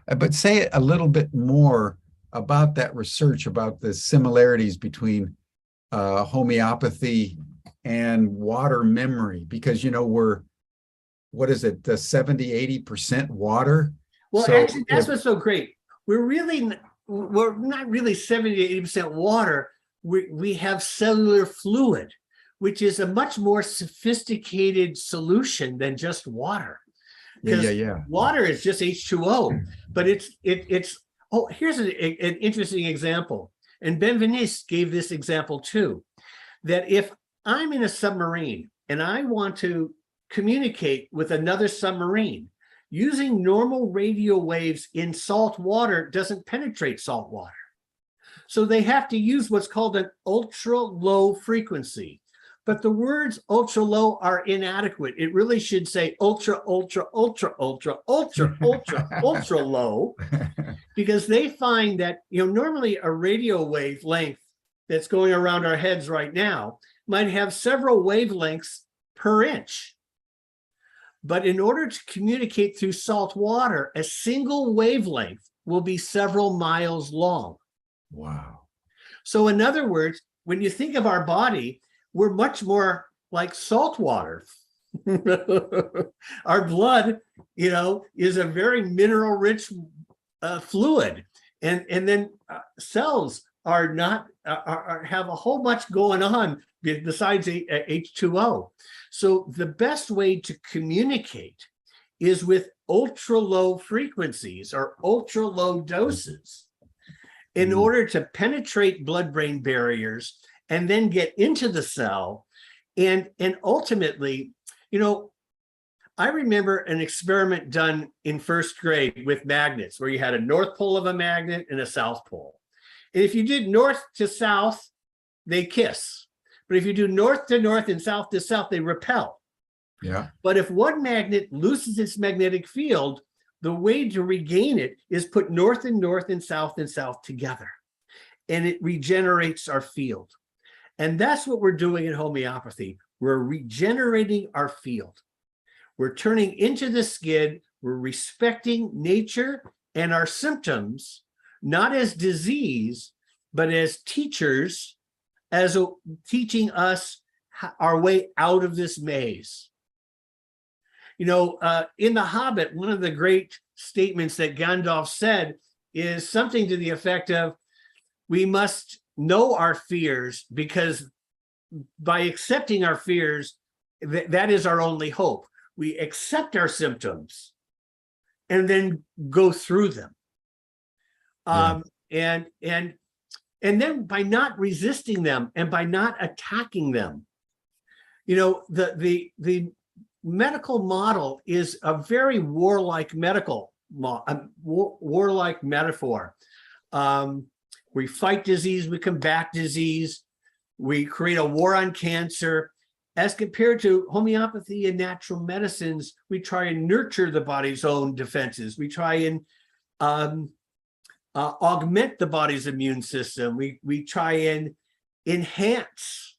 But say a little bit more about that research, about the similarities between homeopathy and water memory, because, we're, what is it, 70–80% water? Well, so actually, that's what's so great. We're not really 70–80% water. We have cellular fluid, which is a much more sophisticated solution than just water. Yeah. Water is just H2O, but it's oh, here's an interesting example. And Benveniste gave this example too, that if I'm in a submarine and I want to communicate with another submarine, using normal radio waves in salt water doesn't penetrate salt water. So they have to use what's called an ultra low frequency. But the words ultra low are inadequate. It really should say ultra, ultra, ultra, ultra, ultra, ultra, ultra low, because they find that, normally a radio wavelength that's going around our heads right now might have several wavelengths per inch. But in order to communicate through salt water, a single wavelength will be several miles long. Wow. So in other words, when you think of our body, we're much more like salt water. Our blood, is a very mineral-rich fluid, and then cells are not have a whole bunch going on besides H2O. So the best way to communicate is with ultra low frequencies or ultra low doses in order to penetrate blood-brain barriers and then get into the cell. And ultimately, I remember an experiment done in first grade with magnets where you had a north pole of a magnet and a south pole. And if you did north to south, they kiss. But if you do north to north and south to south, they repel. Yeah. But if one magnet loses its magnetic field, the way to regain it is put north and north and south together. And it regenerates our field. And that's what we're doing in homeopathy. We're regenerating our field. We're turning into the skid. We're respecting nature and our symptoms, not as disease, but as teachers, teaching us our way out of this maze. You know, in The Hobbit, one of the great statements that Gandalf said is something to the effect of, we must know our fears, because by accepting our fears, that is our only hope. We accept our symptoms and then go through them. And then by not resisting them and by not attacking them, you know, the medical model is a very warlike warlike metaphor. We fight disease, we combat disease, we create a war on cancer. As compared to homeopathy and natural medicines, we try and nurture the body's own defenses. We try and augment the body's immune system. We try and enhance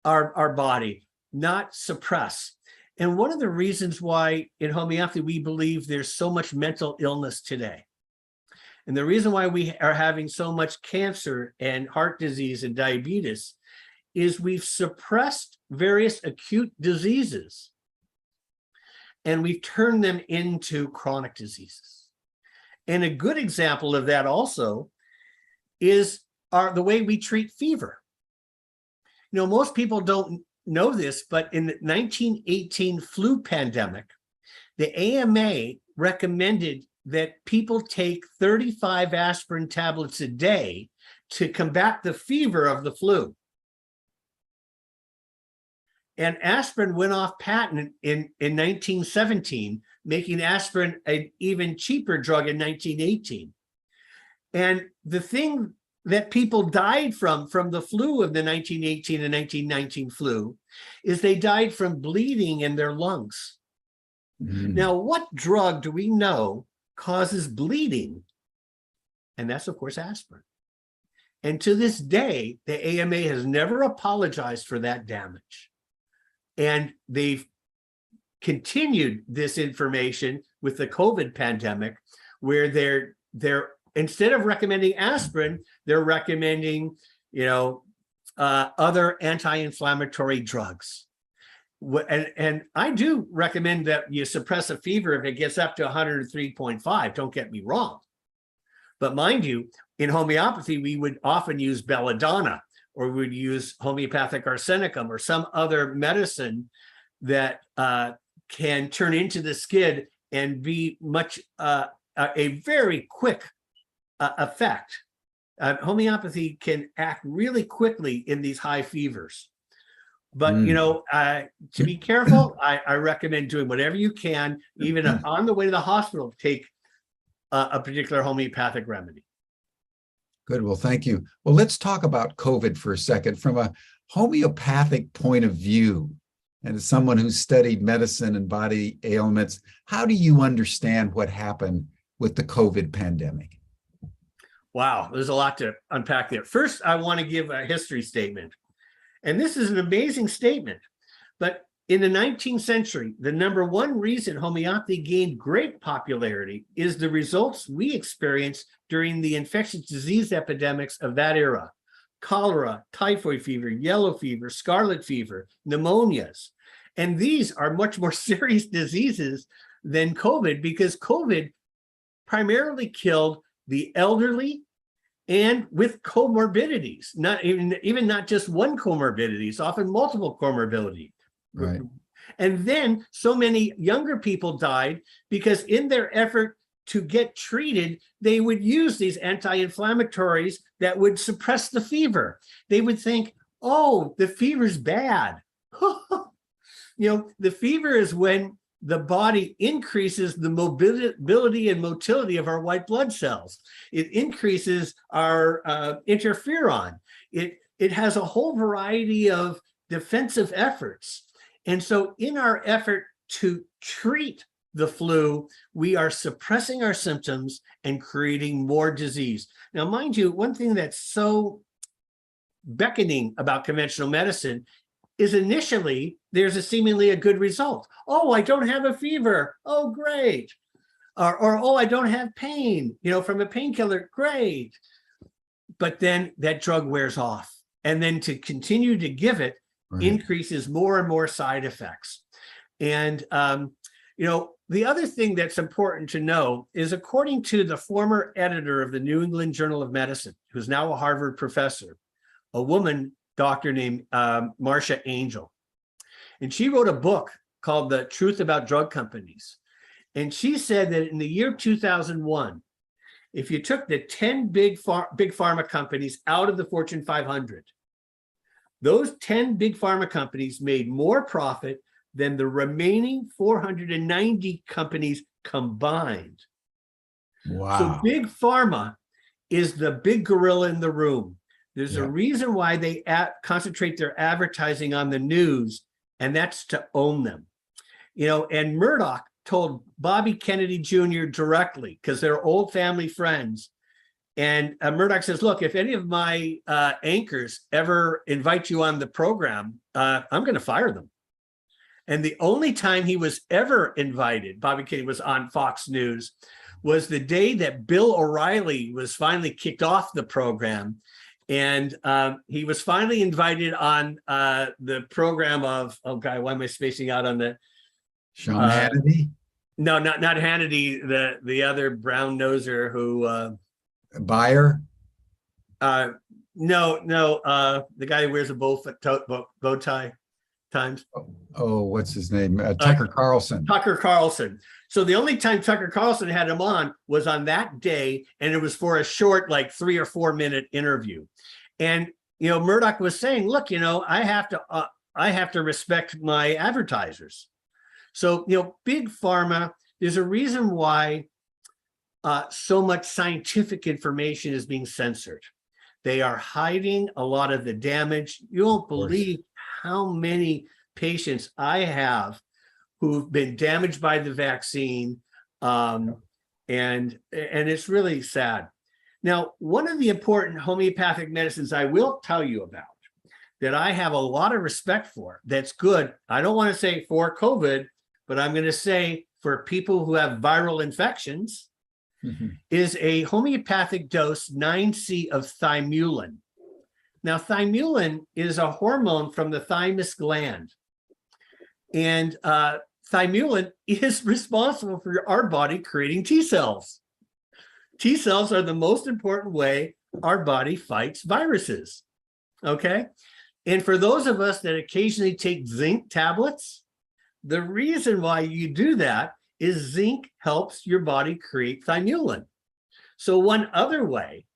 our body, not suppress. And one of the reasons why in homeopathy we believe there's so much mental illness today, and the reason why we are having so much cancer and heart disease and diabetes, is we've suppressed various acute diseases and we've turned them into chronic diseases. And a good example of that also is the way we treat fever. You know, most people don't know this, but in the 1918 flu pandemic, the AMA recommended that people take 35 aspirin tablets a day to combat the fever of the flu. And aspirin went off patent in 1917, making aspirin an even cheaper drug in 1918. And the thing that people died from the flu of the 1918 and 1919 flu is they died from bleeding in their lungs. Now, what drug do we know causes bleeding? And that's, of course, aspirin. And to this day, the AMA has never apologized for that damage. And they've continued this information with the COVID pandemic, where they're instead of recommending aspirin, they're recommending, you know, other anti-inflammatory drugs. And I do recommend that you suppress a fever if it gets up to 103.5. Don't get me wrong. But mind you, in homeopathy, we would often use belladonna, or we would use homeopathic arsenicum or some other medicine that can turn into the skid and be much a very quick effect. Homeopathy can act really quickly in these high fevers. But, you know, to be careful, I recommend doing whatever you can, even on the way to the hospital, take a particular homeopathic remedy. Good. Well, thank you. Well, let's talk about COVID for a second from a homeopathic point of view. And as someone who's studied medicine and body ailments, how do you understand what happened with the COVID pandemic? Wow, there's a lot to unpack there. First, I want to give a history statement. And this is an amazing statement. But in the 19th century, the number one reason homeopathy gained great popularity is the results we experienced during the infectious disease epidemics of that era. Cholera, typhoid fever, yellow fever, scarlet fever, pneumonias. And these are much more serious diseases than COVID, because COVID primarily killed the elderly and with comorbidities, not just one comorbidities, often multiple comorbidities. Right. And then so many younger people died because in their effort to get treated, they would use these anti-inflammatories that would suppress the fever. They would think, oh, the fever's bad. You know, the fever is when the body increases the mobility and motility of our white blood cells. It increases our interferon. It has a whole variety of defensive efforts. And so in our effort to treat the flu, we are suppressing our symptoms and creating more disease. Now, mind you, one thing that's so beckoning about conventional medicine is initially there's seemingly a good result. Oh, I don't have a fever. Oh, great. Or oh, I don't have pain, you know, from a painkiller. Great. but then that drug wears off. And then to continue to give it increases more and more side effects. And, the other thing that's important to know is, according to the former editor of the New England Journal of Medicine, who's now a Harvard professor, a woman doctor named Marcia Angel. And she wrote a book called The Truth About Drug Companies. And she said that in the year 2001, if you took the 10 big pharma companies out of the Fortune 500, those 10 big pharma companies made more profit than the remaining 490 companies combined. Wow. So big pharma is the big gorilla in the room. There's a reason why they concentrate their advertising on the news, and that's to own them. And Murdoch told Bobby Kennedy Jr. directly, because they're old family friends. And Murdoch says, look, if any of my anchors ever invite you on the program, I'm going to fire them. And the only time he was ever invited, Bobby Kennedy was on Fox News, was the day that Bill O'Reilly was finally kicked off the program. And he was finally invited on the program of, oh God, why am I spacing out on the? Sean Hannity? No, not Hannity, the other brown noser who. Buyer? No, the guy who wears a bow tie times. Oh, what's his name? Tucker Carlson. Tucker Carlson. So the only time Tucker Carlson had him on was on that day, and it was for a short, like 3 or 4 minute interview. And Murdoch was saying, look, I have to respect my advertisers. So big pharma. There's a reason why so much scientific information is being censored. They are hiding a lot of the damage. You won't believe how many patients I have who've been damaged by the vaccine, and it's really sad. Now, one of the important homeopathic medicines I will tell you about that I have a lot of respect for, that's good, I don't want to say for COVID, but I'm going to say for people who have viral infections, is a homeopathic dose 9C of thymulin. Now, thymulin is a hormone from the thymus gland. And thymulin is responsible for our body creating T cells. T cells are the most important way our body fights viruses. Okay. And for those of us that occasionally take zinc tablets, the reason why you do that is zinc helps your body create thymulin. So one other way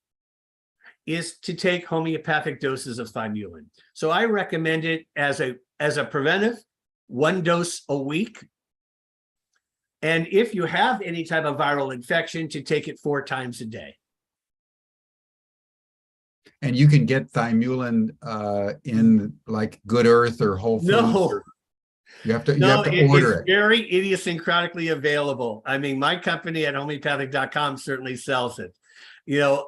is to take homeopathic doses of thymulin. So I recommend it as a preventive, 1 dose a week. And if you have any type of viral infection, to take it 4 times a day. And you can get thymulin in like Good Earth or Whole Foods? No. You have to order it. It's very idiosyncratically available. I mean, my company at homeopathic.com certainly sells it. It's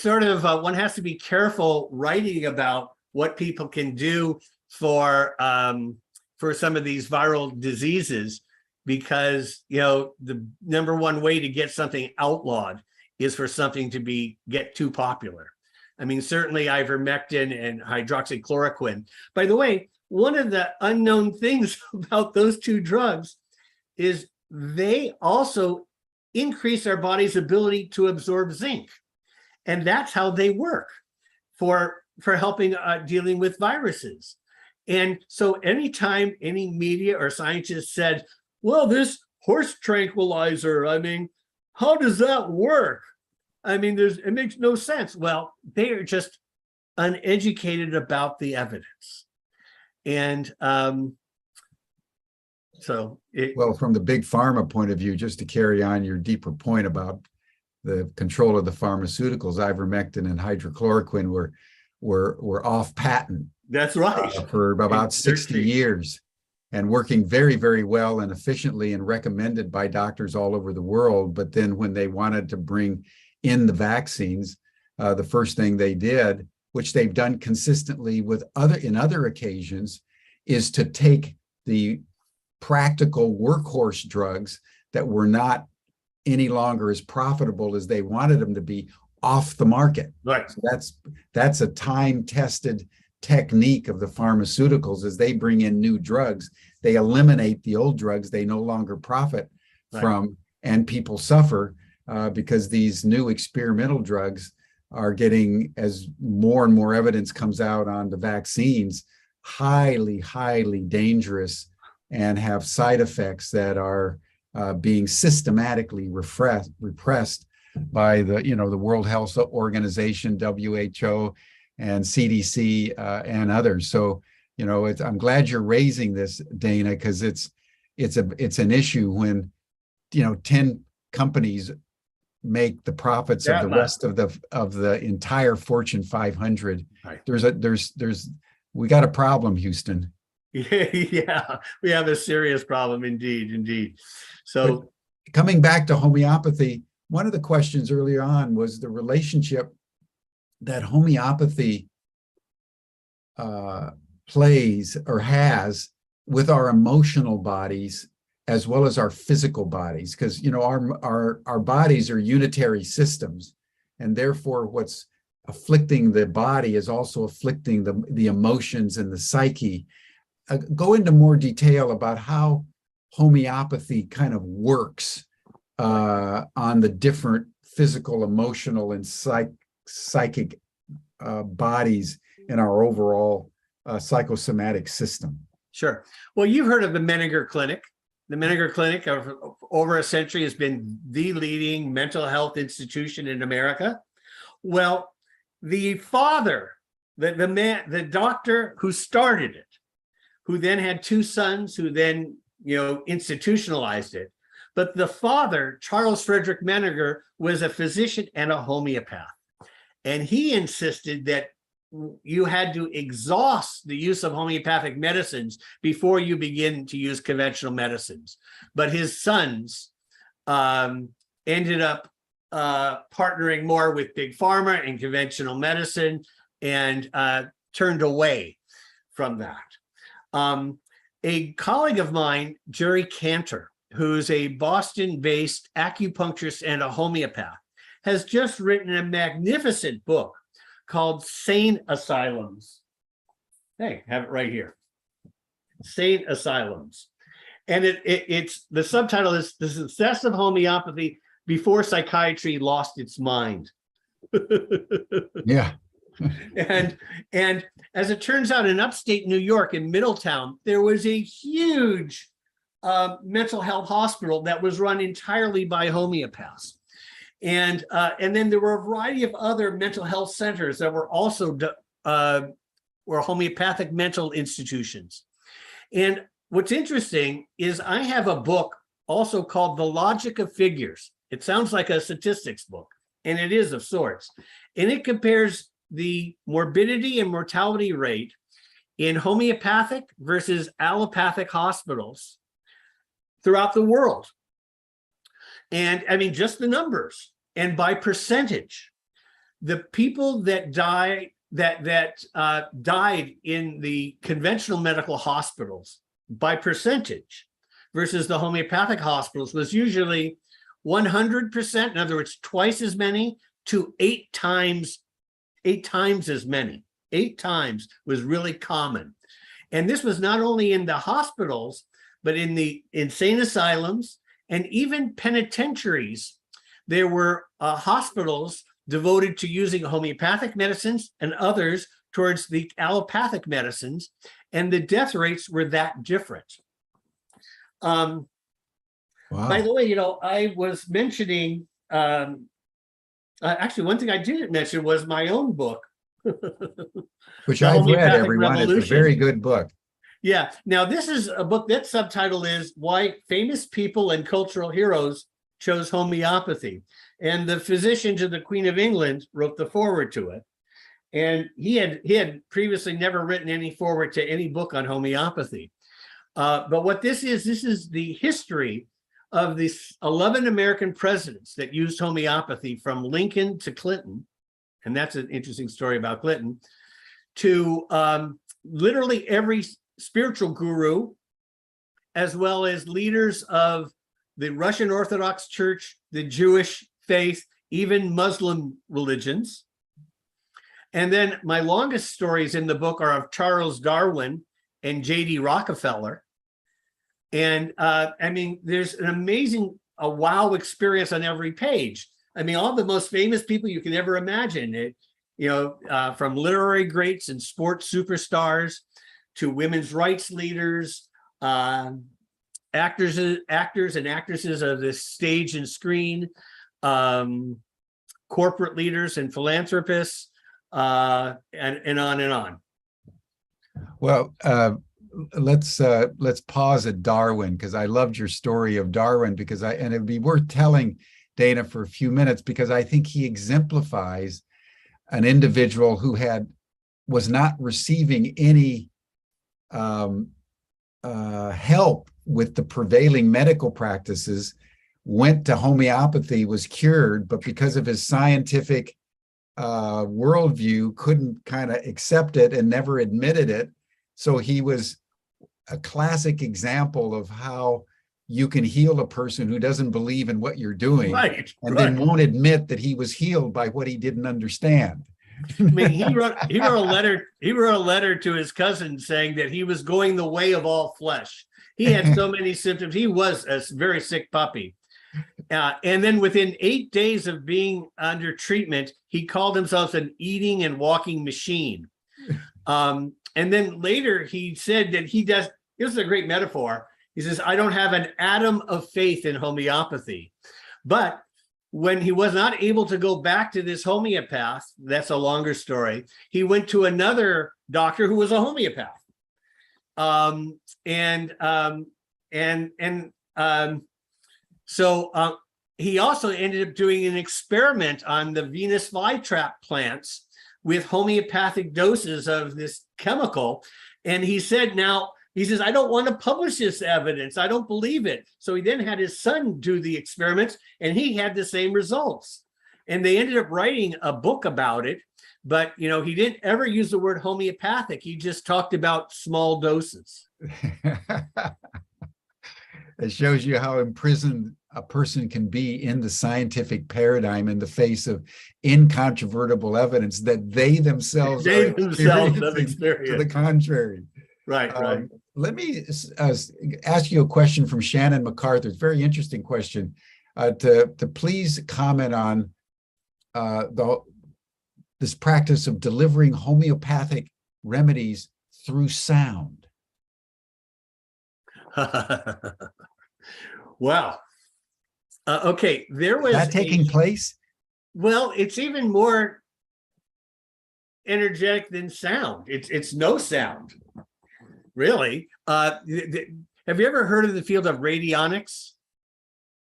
sort of one has to be careful writing about what people can do for some of these viral diseases, because the number one way to get something outlawed is for something to get too popular. I mean, certainly ivermectin and hydroxychloroquine. By the way, one of the unknown things about those two drugs is they also increase our body's ability to absorb zinc. And that's how they work for helping dealing with viruses. And so anytime any media or scientist said, well, this horse tranquilizer, I mean, how does that work? I mean, it makes no sense. Well, they are just uneducated about the evidence. And well, from the big pharma point of view, just to carry on your deeper point about the control of the pharmaceuticals, ivermectin and hydrochloroquine were off patent. That's right. For about 60 years, and working very, very well and efficiently, and recommended by doctors all over the world. But then when they wanted to bring in the vaccines, the first thing they did, which they've done consistently in other occasions, is to take the practical workhorse drugs that were not any longer as profitable as they wanted them to be off the market. Right. So that's a time-tested technique of the pharmaceuticals. As they bring in new drugs, they eliminate the old drugs they no longer profit from, and people suffer because these new experimental drugs are getting, as more and more evidence comes out on the vaccines, highly, highly dangerous and have side effects that are being systematically repressed by the World Health Organization, WHO, and CDC and others. So, I'm glad you're raising this, Dana, because it's an issue when 10 companies make the profits of the rest of the entire Fortune 500. Right. We got a problem, Houston. Yeah, we have a serious problem indeed. So but coming back to homeopathy, one of the questions earlier on was the relationship that homeopathy plays or has with our emotional bodies as well as our physical bodies, because our bodies are unitary systems, and therefore what's afflicting the body is also afflicting the emotions and the psyche. Go into more detail about how homeopathy kind of works on the different physical, emotional, and psychic bodies in our overall psychosomatic system. Sure. Well, you've heard of the Menninger Clinic. The Menninger Clinic over a century has been the leading mental health institution in America. Well, the father, the doctor who started it, who then had two sons who then, institutionalized it. But the father, Charles Frederick Menninger, was a physician and a homeopath. And he insisted that you had to exhaust the use of homeopathic medicines before you begin to use conventional medicines. But his sons ended up partnering more with big pharma and conventional medicine and turned away from that. A colleague of mine, Jerry Cantor, who's a Boston-based acupuncturist and a homeopath, has just written a magnificent book called Sane Asylums. Hey, have it right here. Sane Asylums. And it's the subtitle is The Success of Homeopathy Before Psychiatry Lost Its Mind. Yeah. And as it turns out, in upstate New York, in Middletown, there was a huge mental health hospital that was run entirely by homeopaths. And then there were a variety of other mental health centers that were also were homeopathic mental institutions. And what's interesting is I have a book also called The Logic of Figures. It sounds like a statistics book, and it is of sorts. And it compares the morbidity and mortality rate in homeopathic versus allopathic hospitals throughout the world. And I mean, just the numbers. And by percentage, the people that died in the conventional medical hospitals by percentage versus the homeopathic hospitals was usually 100%. In other words, twice as many to 8 times as many. 8 times was really common. And this was not only in the hospitals, but in the insane asylums and even penitentiaries. There were hospitals devoted to using homeopathic medicines and others towards the allopathic medicines, and the death rates were that different. Wow. By the way, I was mentioning, actually, one thing I didn't mention was my own book. Which I've read, everyone. It's a very good book. Yeah. Now, this is a book that subtitle is Why Famous People and Cultural Heroes Chose Homeopathy. And the physician to the Queen of England wrote the foreword to it. And he had previously never written any foreword to any book on homeopathy. But what this is the history of the 11 American presidents that used homeopathy from Lincoln to Clinton. And that's an interesting story about Clinton, to literally every spiritual guru, as well as leaders of the Russian Orthodox Church, the Jewish faith, even Muslim religions. And then my longest stories in the book are of Charles Darwin and J.D. Rockefeller. And I mean, there's an amazing, a wow experience on every page. I mean, all the most famous people you can ever imagine, from literary greats and sports superstars to women's rights leaders, actors and actresses of the stage and screen, corporate leaders and philanthropists, and on and on. Well, let's pause at Darwin, because I loved your story of Darwin, and it'd be worth telling, Dana, for a few minutes, because I think he exemplifies an individual who was not receiving any help with the prevailing medical practices, went to homeopathy, was cured, but because of his scientific worldview, couldn't kind of accept it and never admitted it. So he was a classic example of how you can heal a person who doesn't believe in what you're doing, then won't admit that he was healed by what he didn't understand. I mean, he wrote a letter to his cousin saying that he was going the way of all flesh. He had so many symptoms. He was a very sick puppy. And then within 8 days of being under treatment, he called himself an eating and walking machine. And then later he said that this is a great metaphor. He says, I don't have an atom of faith in homeopathy. But when he was not able to go back to this homeopath, that's a longer story, he went to another doctor who was a homeopath. So he also ended up doing an experiment on the Venus flytrap plants with homeopathic doses of this chemical. And he says, I don't want to publish this evidence. I don't believe it. So he then had his son do the experiments, and he had the same results. And they ended up writing a book about it. But, he didn't ever use the word homeopathic. He just talked about small doses. It shows you how imprisoned a person can be in the scientific paradigm in the face of incontrovertible evidence that they themselves have experienced to the contrary. Right. Let me ask you a question from Shannon MacArthur. It's a very interesting question. To please comment on this practice of delivering homeopathic remedies through sound. Wow. Okay, there was that taking place? Well, it's even more energetic than sound. It's no sound, really. Have you ever heard of the field of radionics?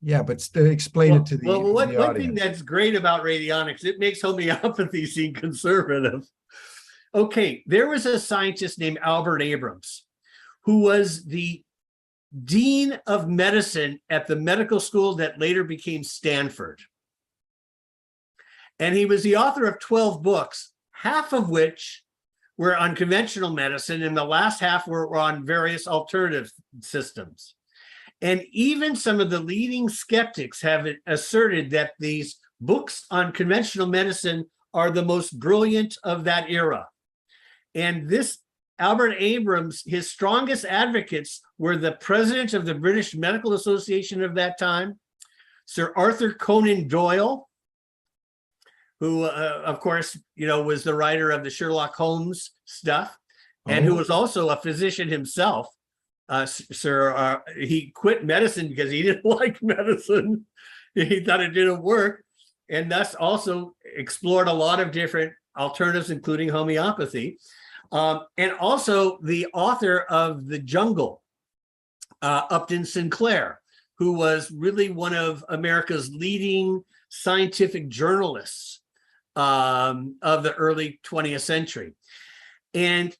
Yeah, but explain it to the one audience. thing that's great about radionics, it makes homeopathy seem conservative. Okay, there was a scientist named Albert Abrams who was the dean of medicine at the medical school that later became Stanford. And he was the author of 12 books, half of which were on conventional medicine, and the last half were on various alternative systems. And even some of the leading skeptics have asserted that these books on conventional medicine are the most brilliant of that era. And this Albert Abrams, his strongest advocates were the president of the British Medical Association of that time, Sir Arthur Conan Doyle, who, of course, was the writer of the Sherlock Holmes stuff, and who was also a physician himself. He quit medicine because he didn't like medicine. He thought it didn't work, and thus also explored a lot of different alternatives, including homeopathy. And also the author of The Jungle, Upton Sinclair, who was really one of America's leading scientific journalists of the early 20th century. And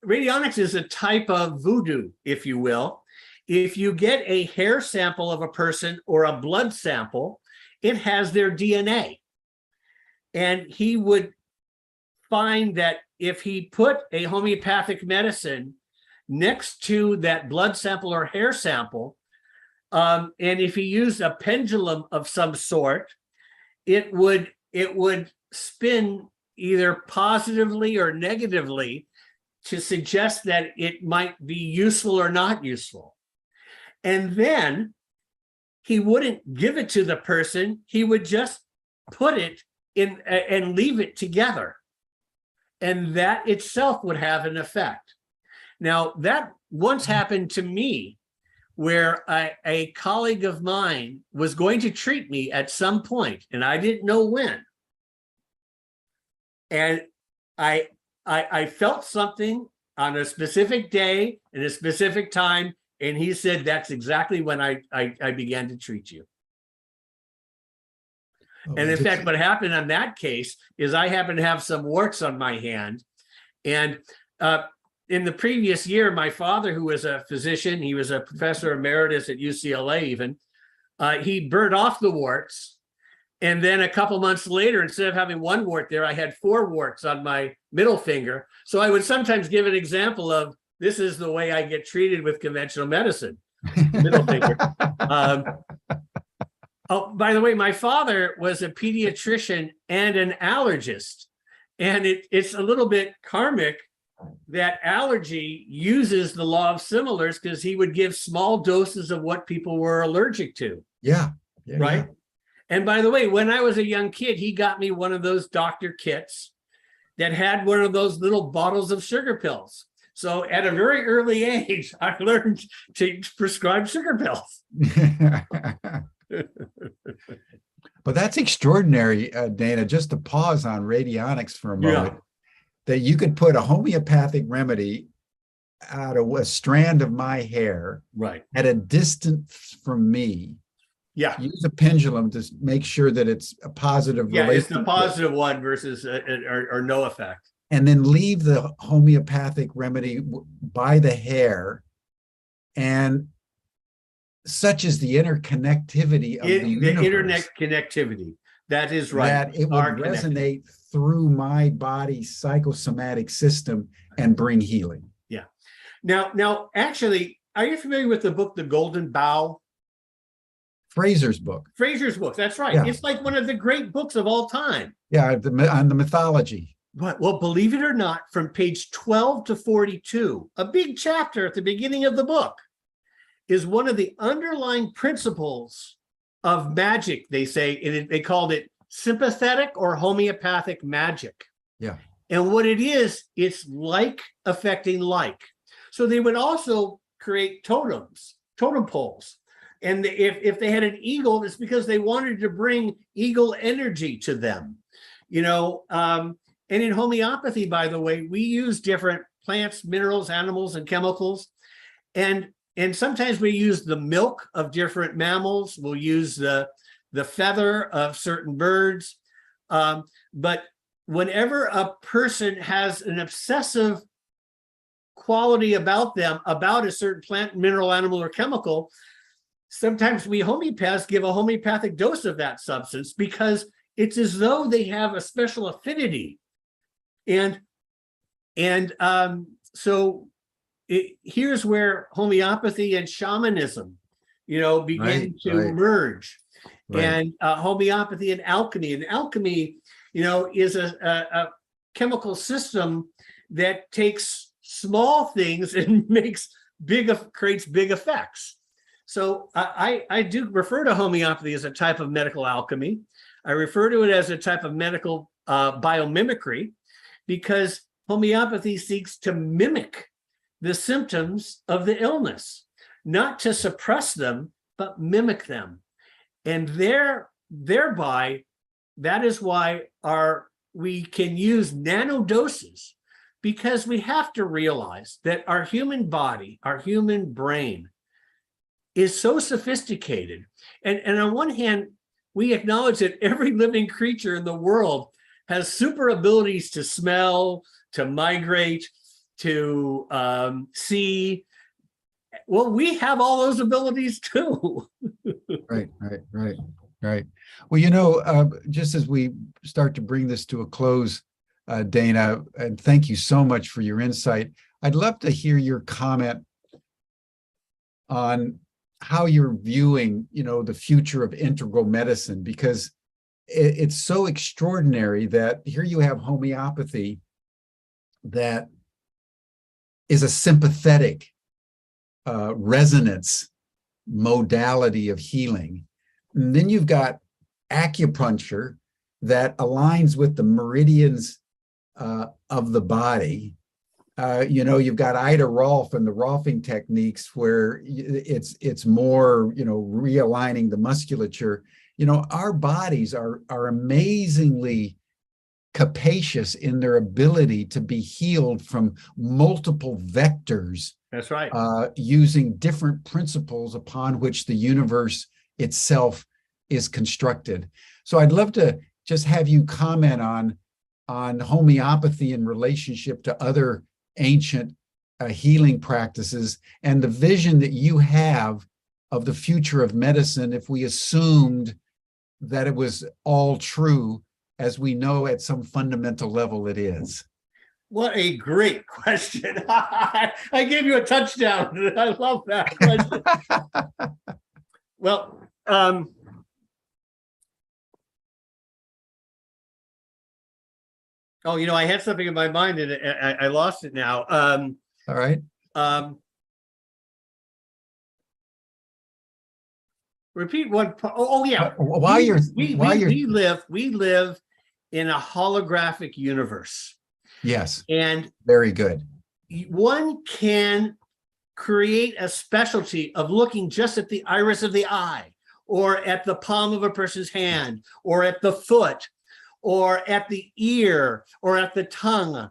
radionics is a type of voodoo, if you will. If you get a hair sample of a person or a blood sample, it has their DNA. And he would find that if he put a homeopathic medicine next to that blood sample or hair sample. And if he used a pendulum of some sort, it would spin either positively or negatively to suggest that it might be useful or not useful. And then he wouldn't give it to the person. He would just put it in and leave it together. And that itself would have an effect. Now, that once happened to me, where a colleague of mine was going to treat me at some point, and I didn't know when. And I felt something on a specific day and a specific time, and he said, that's exactly when I began to treat you. And in fact, what happened in that case is I happened to have some warts on my hand. And in the previous year, my father, who was a physician, he was a professor emeritus at UCLA even, he burned off the warts. And then a couple months later, instead of having one wart there, I had 4 warts on my middle finger. So I would sometimes give an example of, this is the way I get treated with conventional medicine, middle finger. Oh, by the way, my father was a pediatrician and an allergist. And it's a little bit karmic that allergy uses the law of similars, because he would give small doses of what people were allergic to. Yeah. Right. Yeah. And by the way, when I was a young kid, he got me one of those doctor kits that had one of those little bottles of sugar pills. So at a very early age, I learned to prescribe sugar pills. But that's extraordinary, Dana, just to pause on radionics for a moment, that you could put a homeopathic remedy out of a strand of my hair, right, at a distance from me. Yeah. Use a pendulum to make sure that it's a positive. Yeah, it's the positive one versus or no effect. And then leave the homeopathic remedy by the hair. And such is the interconnectivity of the universe. The internet connectivity. That is right. That it would resonate through my body's psychosomatic system and bring healing. Yeah. Now, actually, are you familiar with the book, The Golden Bough? Fraser's book. Fraser's book. That's right. Yeah. It's like one of the great books of all time. Yeah, on the mythology. But, well, believe it or not, from page 12 to 42, a big chapter at the beginning of the book, is one of the underlying principles of magic. They say, they called it sympathetic or homeopathic magic. Yeah. And what it is, it's like affecting like. So they would also create totems, totem poles. And if they had an eagle, it's because they wanted to bring eagle energy to them. You know, and in homeopathy, by the way, we use different plants, minerals, animals, and chemicals. And sometimes we use the milk of different mammals. We'll use the feather of certain birds. But whenever a person has an obsessive quality about them, about a certain plant, mineral, animal, or chemical, sometimes we homeopaths give a homeopathic dose of that substance because it's as though they have a special affinity. And so here's where homeopathy and shamanism, begin to merge. Right. And homeopathy and alchemy. And alchemy, is a chemical system that takes small things and creates big effects. So I do refer to homeopathy as a type of medical alchemy. I refer to it as a type of medical biomimicry, because homeopathy seeks to mimic the symptoms of the illness, not to suppress them, but mimic them. And thereby, that is why we can use nanodoses, because we have to realize that our human body, our human brain, is so sophisticated. And on one hand, we acknowledge that every living creature in the world has super abilities to smell, to migrate, to see. Well, we have all those abilities too. Right. Well, just as we start to bring this to a close, Dana, and thank you so much for your insight. I'd love to hear your comment on how you're viewing, the future of integral medicine, because it's so extraordinary that here you have homeopathy that is a sympathetic resonance modality of healing. And then you've got acupuncture that aligns with the meridians of the body. You've got Ida Rolf and the Rolfing techniques where it's more, realigning the musculature. Our bodies are amazingly capacious in their ability to be healed from multiple vectors. That's right. Using different principles upon which the universe itself is constructed. So I'd love to just have you comment on homeopathy in relationship to other ancient healing practices and the vision that you have of the future of medicine if we assumed that it was all true, as we know at some fundamental level it is. What a great question. I gave you a touchdown. I love that question. Well, I had something in my mind and I lost it now. All right. Repeat one. Oh yeah. We live in a holographic universe. Yes. And very good. One can create a specialty of looking just at the iris of the eye, or at the palm of a person's hand, or at the foot, or at the ear, or at the tongue,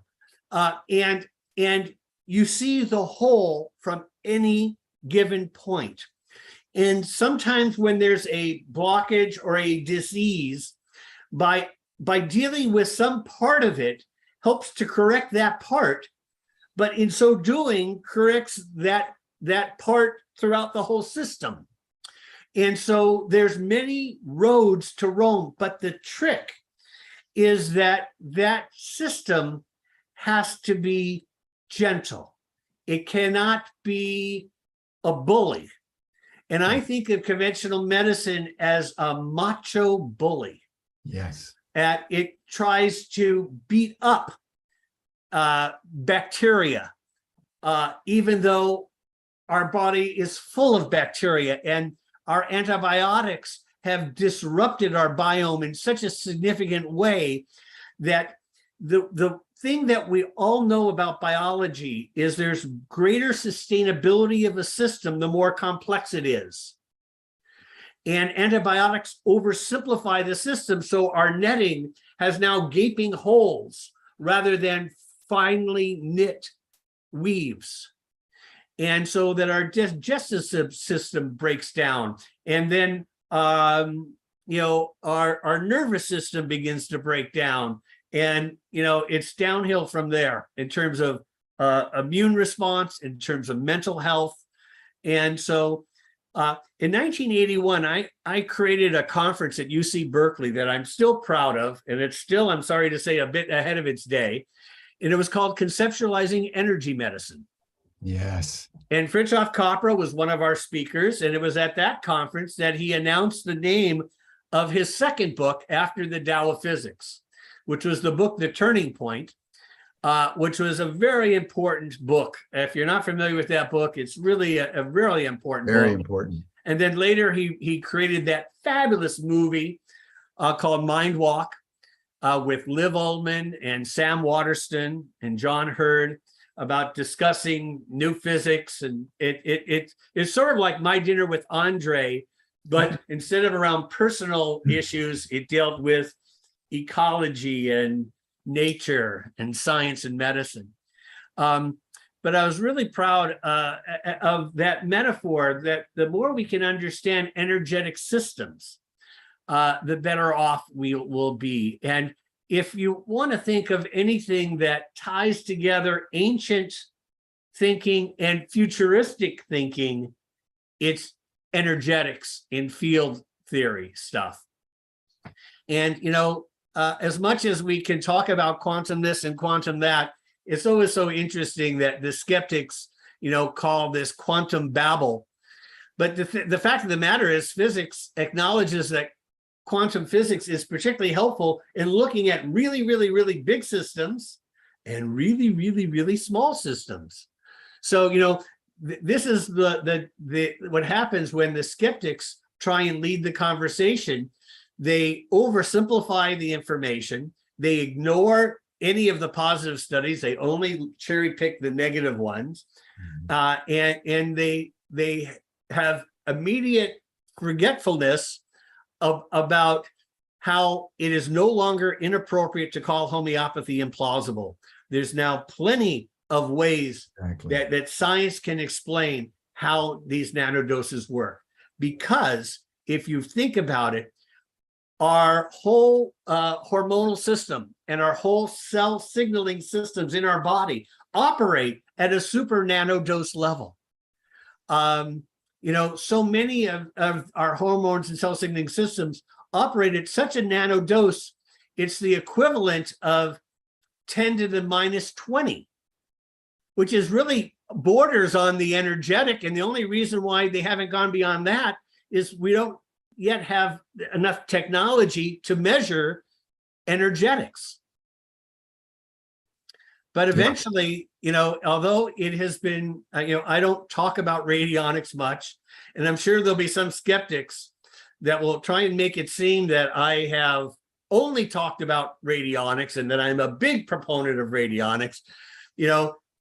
and you see the whole from any given point. And sometimes when there's a blockage or a disease, by dealing with some part of it, helps to correct that part, but in so doing corrects that part throughout the whole system. And so there's many roads to Rome, but the trick is that system has to be gentle. It cannot be a bully. And I think of conventional medicine as a macho bully. Yes. It tries to beat up bacteria, even though our body is full of bacteria, and our antibiotics have disrupted our biome in such a significant way that the thing that we all know about biology is there's greater sustainability of a system the more complex it is. And antibiotics oversimplify the system, so our netting has now gaping holes rather than finely knit weaves. And so that our digestive system breaks down, and then our nervous system begins to break down, and it's downhill from there in terms of immune response, in terms of mental health. And so in 1981, I created a conference at UC Berkeley that I'm still proud of, and it's still, I'm sorry to say, a bit ahead of its day. And it was called Conceptualizing Energy Medicine. Yes. And Fritjof Capra was one of our speakers, and it was at that conference that he announced the name of his second book after the Tao of Physics, which was the book The Turning Point, which was a very important book. If you're not familiar with that book, it's really a really important book. Very important. And then later he created that fabulous movie called Mind Walk with Liv Ullmann and Sam Waterston and John Hurd, about discussing new physics. And it's sort of like My Dinner with Andre, but instead of around personal issues, it dealt with ecology and nature and science and medicine. But I was really proud of that metaphor, that the more we can understand energetic systems, the better off we will be. And if you want to think of anything that ties together ancient thinking and futuristic thinking, it's energetics in field theory stuff. And, as much as we can talk about quantum this and quantum that, it's always so interesting that the skeptics, call this quantum babble. But the fact of the matter is, physics acknowledges that quantum physics is particularly helpful in looking at really, really, really big systems and really, really, really small systems. So, this is what happens when the skeptics try and lead the conversation. They oversimplify the information. They ignore any of the positive studies. They only cherry pick the negative ones, and they have immediate forgetfulness about how it is no longer inappropriate to call homeopathy implausible. There's now plenty of ways that science can explain how these nanodoses work. Because if you think about it, our whole hormonal system and our whole cell signaling systems in our body operate at a super nanodose level. So many of our hormones and cell signaling systems operate at such a nanodose, it's the equivalent of 10 to the minus 20, which is really borders on the energetic. And the only reason why they haven't gone beyond that is we don't yet have enough technology to measure energetics. But eventually, although it has been, I don't talk about radionics much, and I'm sure there'll be some skeptics that will try and make it seem that I have only talked about radionics and that I'm a big proponent of radionics.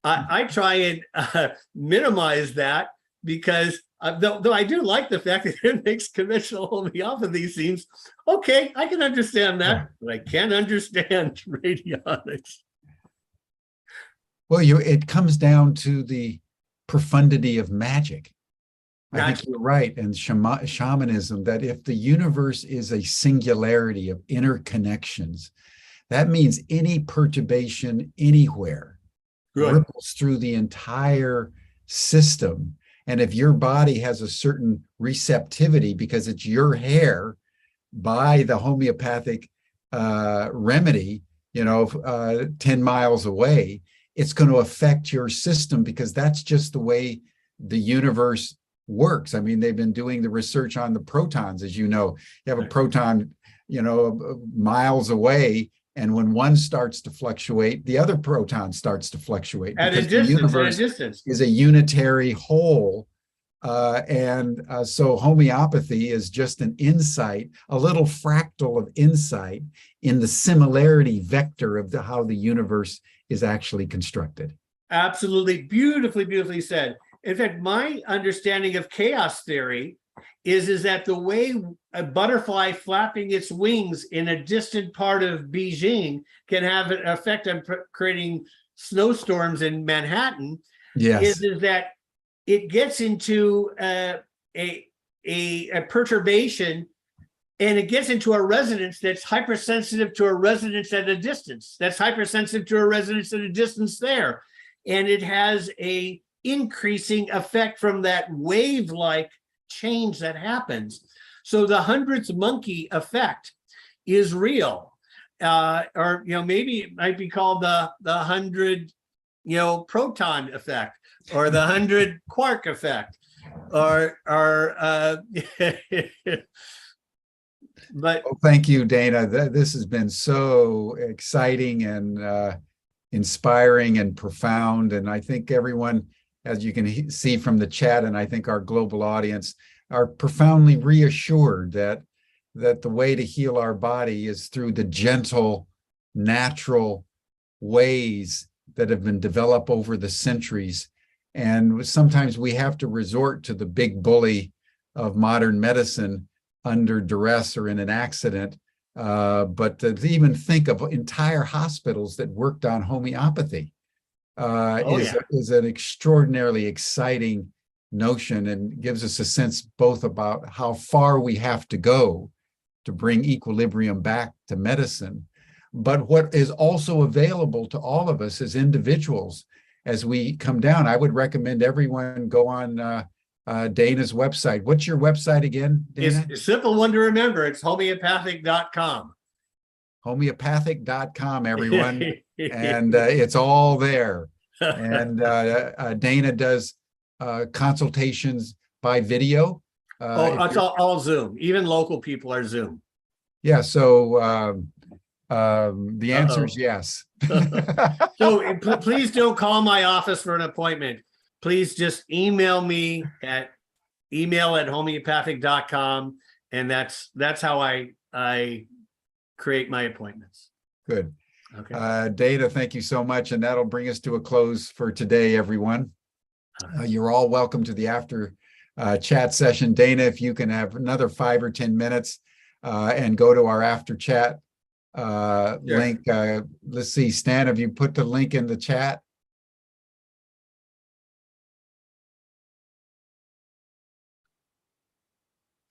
I try and minimize that, because though I do like the fact that it makes conventional homeopathy seems okay. I can understand that, but I can't understand radionics. Well, it comes down to the profundity of magic. I think you're right. And shamanism, that if the universe is a singularity of interconnections, that means any perturbation anywhere ripples through the entire system. And if your body has a certain receptivity because it's your hair by the homeopathic remedy, 10 miles away, it's going to affect your system, because that's just the way the universe works. I mean, they've been doing the research on the protons, as you know. You have a proton, miles away, and when one starts to fluctuate, the other proton starts to fluctuate. At a distance, the universe is a unitary whole. So homeopathy is just an insight, a little fractal of insight in the similarity vector of how the universe is actually constructed. Absolutely. Beautifully, beautifully said. In fact, my understanding of chaos theory is that the way a butterfly flapping its wings in a distant part of Beijing can have an effect on creating snowstorms in Manhattan, is that it gets into a perturbation, and it gets into a resonance that's hypersensitive to a resonance at a distance. That's hypersensitive to a resonance at a distance there. And it has a increasing effect from that wave-like change that happens. So the hundredth monkey effect is real. Or maybe it might be called the 100 proton effect, or the 100 quark effect, or but thank you, Dana. This has been so exciting and inspiring and profound. And I think everyone, as you can see from the chat, and I think our global audience, are profoundly reassured that the way to heal our body is through the gentle, natural ways that have been developed over the centuries. And sometimes we have to resort to the big bully of modern medicine under duress or in an accident. But to even think of entire hospitals that worked on homeopathy is an extraordinarily exciting notion, and gives us a sense both about how far we have to go to bring equilibrium back to medicine, but what is also available to all of us as individuals as we come down. I would recommend everyone go on Dana's website. What's your website again, Dana? It's a simple one to remember. It's homeopathic.com. Homeopathic.com, everyone. And it's all there. And Dana does consultations by video. It's all Zoom. Even local people are Zoom. Yeah, so the answer is yes. So please don't call my office for an appointment. Please just email me at email@homeopathic.com, and that's how I create my appointments. Good. Okay. Dana, thank you so much, and that'll bring us to a close for today, everyone. You're all welcome to the after chat session. Dana, if you can have another 5 or 10 minutes and go to our after chat link. Let's see, Stan, have you put the link in the chat?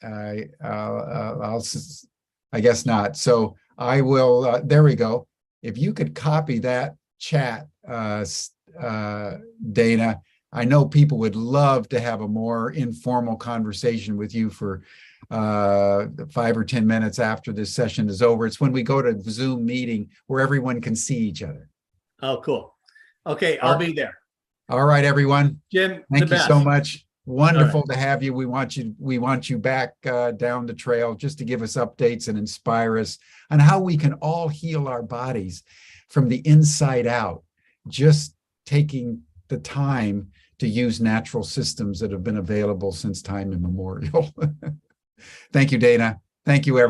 I guess not. So I will, there we go. If you could copy that chat, Dana, I know people would love to have a more informal conversation with you for 5 or 10 minutes after this session is over. It's when we go to Zoom meeting where everyone can see each other. Oh, cool. Okay, I'll be there. All right, everyone. Jim, thank you so much. Wonderful right. to have you. We want you back down the trail just to give us updates and inspire us on how we can all heal our bodies from the inside out, just taking the time to use natural systems that have been available since time immemorial. Thank you, Dana. Thank you, everyone.